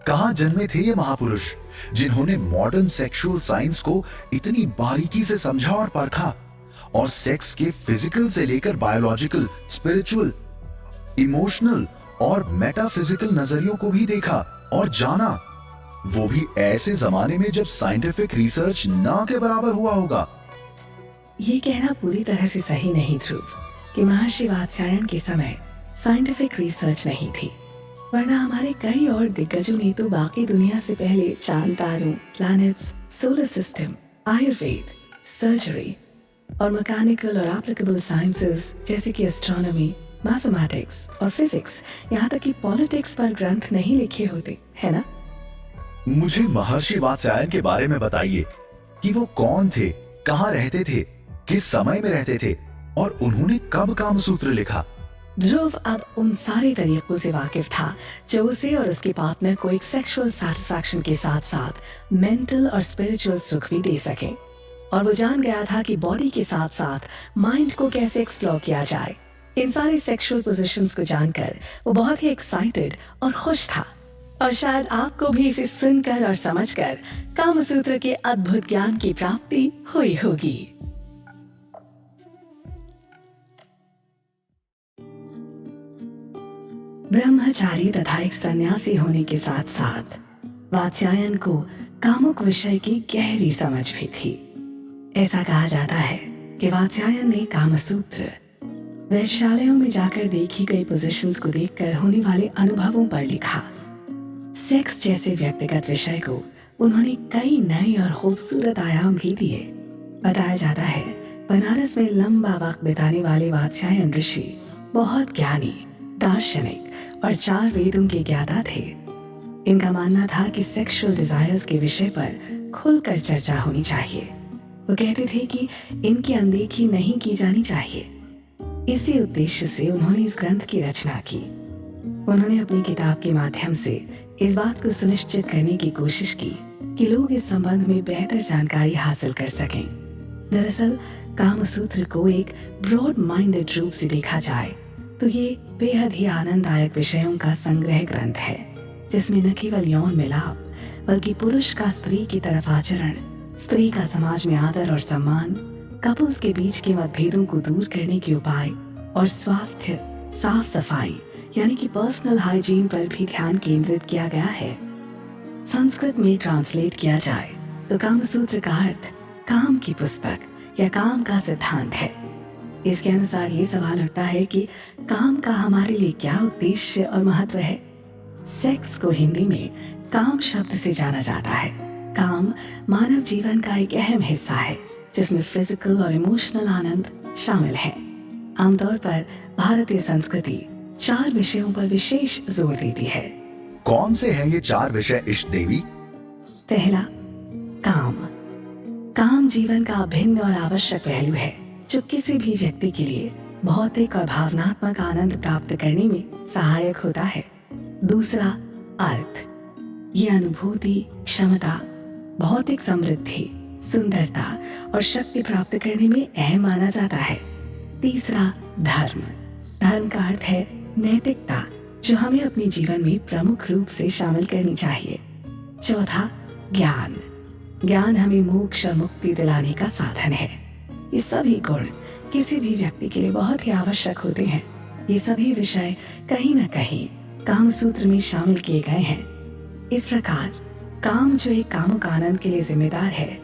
कहां जन्मे थे ये महापुरुष, जिन्होंने मॉडर्न सेक्सुअल साइंस को इतनी बारीकी से समझा और परखा, और सेक्स के फिजिकल से लेकर बायोलॉजिकल, स्पिरिचुअल, इमोशनल और मेटाफिजिकल नजरियों को भी देखा और जाना, वो भी ऐसे जमाने में जब साइंटिफिक रिसर्च ना के बराबर हुआ होगा। ये कहना पूरी तरह से सही नहीं ध्रुव कि महर्षि वात्स्यायन के समय साइंटिफिक रिसर्च नहीं थी, वरना हमारे कई और दिग्गजों ने तो बाकी दुनिया से पहले चांद तारों, planets, solar system, Ayurveda, surgery और मैकेनिकल और एप्लीकेबल साइंसेस जैसे कि एस्ट्रोनॉमी, मैथमेटिक्स और फिजिक्स, यहाँ तक कि पॉलिटिक्स पर ग्रंथ नहीं लिखे होते, है ना? मुझे महर्षि वात्स्यायन के बारे में बताइए कि वो कौन थे, कहाँ रहते थे, किस समय में रहते थे और उन्होंने कब कामसूत्र लिखा। ध्रुव अब उन सारे तरीकों से वाकिफ था जो उसे और उसके पार्टनर को एक सेक्सुअल सैटिस्फैक्शन के साथ साथ मेंटल और स्पिरिचुअल सुख भी दे सके, और वो जान गया था कि बॉडी के साथ साथ माइंड को कैसे एक्सप्लोर किया जाए। इन सारी सेक्सुअल पोजीशंस को जानकर वो बहुत ही एक्साइटेड और खुश था, और शायद आपको भी इसे सुनकर और समझकर कामसूत्र के अद्भुत ज्ञान की प्राप्ति हुई होगी। ब्रह्मचारी तथा एक सन्यासी होने के साथ साथ वात्स्यायन को कामुक विषय की गहरी समझ भी थी। ऐसा कहा जाता है कि वात्स्यायन ने कामसूत्र वैश्यालयों में जाकर देखी गई पोजीशंस को देखकर होने वाले अनुभवों पर लिखा। सेक्स जैसे व्यक्तिगत विषय को उन्होंने कई नए और खूबसूरत आयाम भी दिए। बताया जाता है बनारस में लंबा वक्त बिताने वाले वात्स्यायन ऋषि बहुत ज्ञानी, दार्शनिक और 4 वेदों के ज्ञाता थे। इनका मानना था कि सेक्सुअल डिजायर्स के विषय पर खुलकर चर्चा होनी चाहिए। वो कहते थे कि इनकी अनदेखी नहीं की जानी चाहिए। इसी उद्देश्य से उन्होंने इस ग्रंथ की रचना की। उन्होंने अपनी किताब के माध्यम से इस बात को सुनिश्चित करने की कोशिश की कि लोग इस संबंध में बेहतर जानकारी हासिल कर सकें। दरअसल कामसूत्र को एक ब्रॉड माइंडेड रूप से देखा जाए तो ये बेहद ही आनंददायक विषयों का संग्रह ग्रंथ है, जिसमें न केवल यौन मिलाप बल्कि पुरुष का स्त्री की तरफ आचरण, स्त्री का समाज में आदर और सम्मान, कपल्स के बीच के मतभेदों को दूर करने के उपाय और स्वास्थ्य, साफ सफाई यानी कि पर्सनल हाइजीन पर भी ध्यान केंद्रित किया गया है। संस्कृत में ट्रांसलेट किया जाए तो कामसूत्र का अर्थ काम की पुस्तक या काम का सिद्धांत है। इसके अनुसार ये सवाल उठता है कि काम का हमारे लिए क्या उद्देश्य और महत्व है। सेक्स को हिंदी में काम शब्द से जाना जाता है। काम मानव जीवन का एक अहम हिस्सा है जिसमें फिजिकल और इमोशनल आनंद शामिल है। आमतौर पर भारतीय संस्कृति 4 विषयों पर विशेष जोर देती है। कौन से हैं ये 4 विषय इष्ट देवी? पहला, काम। काम जीवन का अभिन्न और आवश्यक पहलू है जो किसी भी व्यक्ति के लिए भौतिक और भावनात्मक आनंद प्राप्त करने में सहायक होता है। दूसरा, अर्थ। ये अनुभूति, क्षमता, भौतिक समृद्धि, सुंदरता और शक्ति प्राप्त करने में अहम माना जाता है। तीसरा, धर्म। धर्म का अर्थ है नैतिकता जो हमें अपने जीवन में प्रमुख रूप से शामिल करनी चाहिए। चौथा, ज्ञान। ज्ञान हमें मोक्ष और मुक्ति दिलाने का साधन है। ये सभी गुण किसी भी व्यक्ति के लिए बहुत ही आवश्यक होते हैं। ये सभी विषय कहीं न कहीं कामसूत्र में शामिल किए गए हैं। इस प्रकार काम जो एक कामुक आनंद के लिए जिम्मेदार है,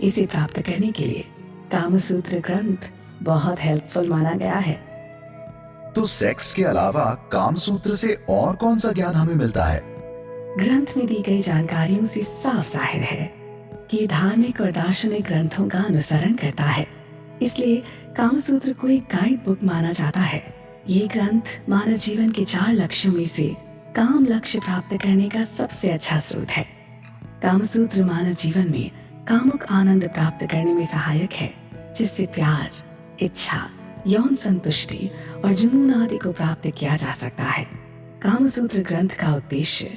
इसे प्राप्त करने के लिए कामसूत्र ग्रंथ बहुत हेल्पफुल माना गया है। तो सेक्स के अलावा कामसूत्र से और कौन सा ज्ञान हमें मिलता है? ग्रंथ में दी गई जानकारियों से साफ जाहिर है कि धार्मिक और दार्शनिक ग्रंथों का अनुसरण करता है, इसलिए कामसूत्र को एक गाइड बुक माना जाता है। ये ग्रंथ मानव जीवन के 4 लक्ष्यों में से काम लक्ष्य प्राप्त करने का सबसे अच्छा स्रोत है। कामसूत्र मानव जीवन में कामुक आनंद प्राप्त करने में सहायक है, जिससे प्यार, इच्छा, यौन संतुष्टि और जुनून आदि को प्राप्त किया जा सकता है। कामसूत्र ग्रंथ का उद्देश्य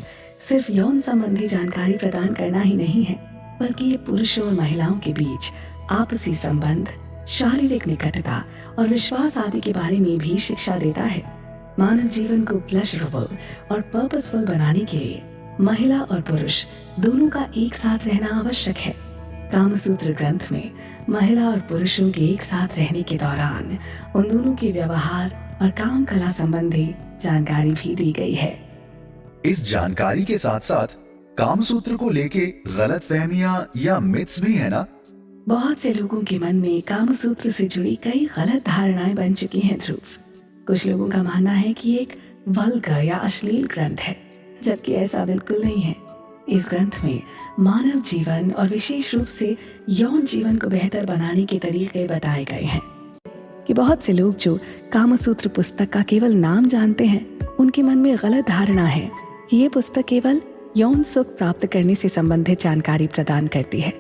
सिर्फ यौन संबंधी जानकारी प्रदान करना ही नहीं है, बल्कि ये पुरुषों और महिलाओं के बीच आपसी संबंध, शारीरिक निकटता और विश्वास आदि के बारे में भी शिक्षा देता है। मानव जीवन को प्लेजरेबल और पर्पसफुल बनाने के लिए महिला और पुरुष दोनों का एक साथ रहना आवश्यक है। कामसूत्र ग्रंथ में महिला और पुरुषों के एक साथ रहने के दौरान उन दोनों के व्यवहार और काम कला संबंधी जानकारी भी दी गई है। इस जानकारी के साथ साथ कामसूत्र को लेके गलतफहमियां या मिथ्स भी है ना? बहुत से लोगों के मन में कामसूत्र से जुड़ी कई गलत धारणाएं बन चुकी हैं ध्रुव। कुछ लोगों का मानना है कि एक वल्गर या अश्लील ग्रंथ है, जबकि ऐसा बिल्कुल नहीं है। इस ग्रंथ में मानव जीवन और विशेष रूप से यौन जीवन को बेहतर बनाने के तरीके बताए गए हैं। कि बहुत से लोग जो कामसूत्र पुस्तक का केवल नाम जानते हैं, उनके मन में गलत धारणा है कि ये पुस्तक केवल यौन सुख प्राप्त करने से संबंधित जानकारी प्रदान करती है,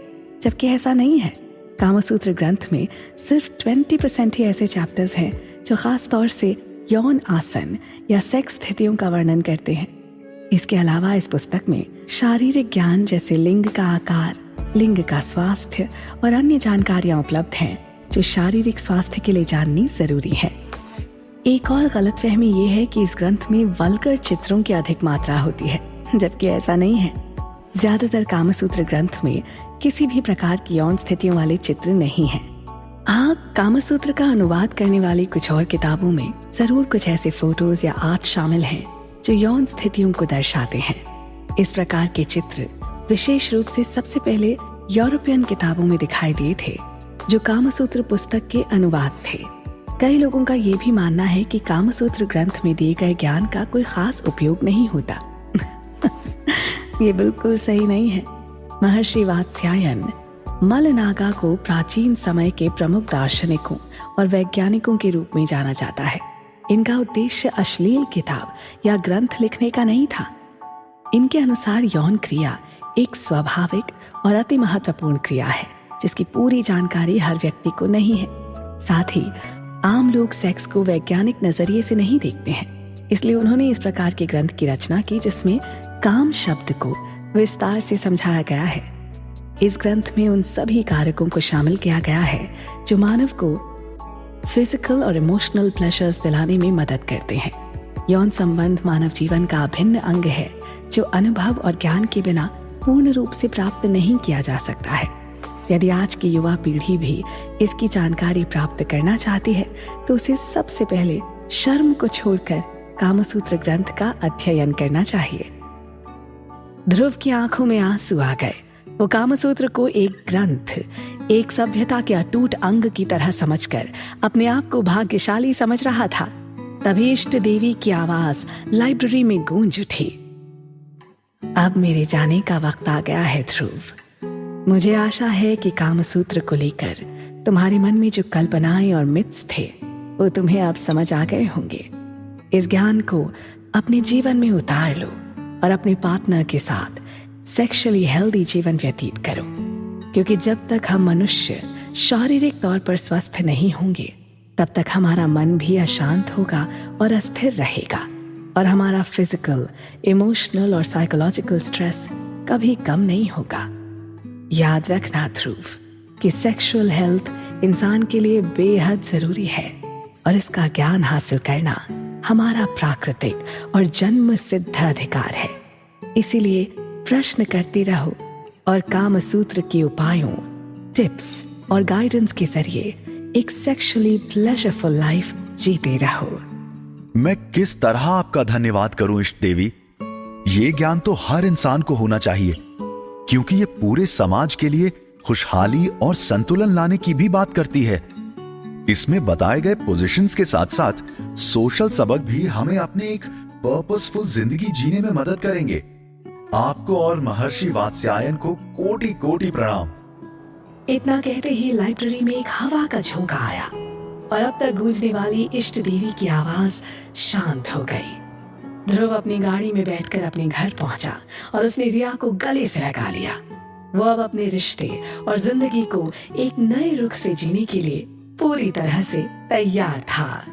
जबकि ऐसा नहीं है। कामसूत्र ग्रंथ में सिर्फ 20% ही ऐसे चैप्टर्स हैं जो खास तौर से यौन आसन या सेक्स स्थितियों का वर्णन करते हैं। इसके अलावा इस पुस्तक में शारीरिक ज्ञान जैसे लिंग का आकार, लिंग का स्वास्थ्य और अन्य जानकारियां उपलब्ध हैं जो शारीरिक स्वास्थ्य के लिए जाननी जरूरी है। एक और गलतफहमी ये है कि इस ग्रंथ में वल्गर चित्रों की अधिक मात्रा होती है, जबकि ऐसा नहीं है। ज्यादातर कामसूत्र ग्रंथ में किसी भी प्रकार की यौन स्थितियों वाले चित्र नहीं है। हाँ, कामसूत्र का अनुवाद करने वाली कुछ और किताबों में जरूर कुछ ऐसे फोटोज या आर्ट शामिल हैं जो यौन स्थितियों को दर्शाते हैं। इस प्रकार के चित्र विशेष रूप से सबसे पहले यूरोपियन किताबों में दिखाई दिए थे जो कामसूत्र पुस्तक के अनुवाद थे। कई लोगों का ये भी मानना है कि कामसूत्र ग्रंथ में दिए गए ज्ञान का कोई खास उपयोग नहीं होता। ये बिल्कुल सही नहीं है। महर्षि वात्स्यायन मलनागा को प्राचीन समय के प्रमुख दार्शनिकों और वैज्ञानिकों के रूप में जाना जाता है। इनका उद्देश्य अश्लील किताब या ग्रंथ लिखने का नहीं था। इनके अनुसार यौन क्रिया एक स्वाभाविक और अति महत्वपूर्ण क्रिया है जिसकी पूरी जानकारी हर व्यक्ति को नहीं है। साथ ही आम लोग सेक्स को वैज्ञानिक नजरिए से नहीं देखते हैं, इसलिए उन्होंने इस प्रकार के ग्रंथ की रचना की जिसमें काम शब्द को विस्तार से समझाया गया है। इस ग्रंथ में उन सभी कारकों को शामिल किया गया है जो मानव को फिजिकल और इमोशनल प्लेजर्स दिलाने में मदद करते हैं। यौन संबंध मानव जीवन का अभिन्न अंग है जो अनुभव और ज्ञान के बिना पूर्ण रूप से प्राप्त नहीं किया जा सकता है। यदि आज की युवा पीढ़ी भी इसकी जानकारी प्राप्त करना चाहती है तो उसे सबसे पहले शर्म को छोड़कर कामसूत्र ग्रंथ का अध्ययन करना चाहिए। ध्रुव की आंखों में आंसू आ गए। वो कामसूत्र को एक ग्रंथ, एक सभ्यता के अटूट अंग की तरह समझकर अपने आप को भाग्यशाली समझ रहा था। तभी इष्ट देवी की आवाज लाइब्रेरी में गूंज उठी। अब मेरे जाने का वक्त आ गया है ध्रुव। मुझे आशा है कि कामसूत्र को लेकर तुम्हारे मन में जो कल्पनाएं और मिथ्स थे वो तुम्हें अब समझ आ गए होंगे। इस ज्ञान को अपने जीवन में उतार लो और अपने पार्टनर के साथ सेक्सुअली हेल्दी जीवन व्यतीत करो, क्योंकि जब तक हम मनुष्य शारीरिक तौर पर स्वस्थ नहीं होंगे तब तक हमारा मन भी अशांत होगा और अस्थिर रहेगा और हमारा फिजिकल, इमोशनल और साइकोलॉजिकल स्ट्रेस कभी कम नहीं होगा। याद रखना ध्रुव कि सेक्सुअल हेल्थ इंसान के लिए बेहद जरूरी है और इसका ज्ञान हासिल करना हमारा प्राकृतिक और जन्म सिद्ध अधिकार है। इसीलिए प्रश्न करते रहो और कामसूत्र के उपायों, टिप्स और गाइडेंस के जरिए एक सेक्सुअली प्लेजरफुल लाइफ जीते रहो। मैं किस तरह आपका धन्यवाद करूं इष्ट देवी। ये ज्ञान तो हर इंसान को होना चाहिए, क्योंकि ये पूरे समाज के लिए खुशहाली और संतुलन लाने की भी बात करती है। इसमें बताए गए पोजीशंस के साथ साथ सोशल सबक भी हमें अपने एक पर्पसफुल जिंदगी जीने में मदद करेंगे। आपको और महर्षि वात्स्यायन को कोटि कोटि प्रणाम। इतना कहते ही लाइब्रेरी में एक हवा का झोंका आया और अब तक गूंजने वाली इष्ट देवी की आवाज शांत हो गई। ध्रुव अपनी गाड़ी में बैठकर अपने घर पहुंचा और उसने रिया को गले से लगा लिया। वो अब अपने रिश्ते और जिंदगी को एक नए रुख से जीने के लिए पूरी तरह से तैयार था।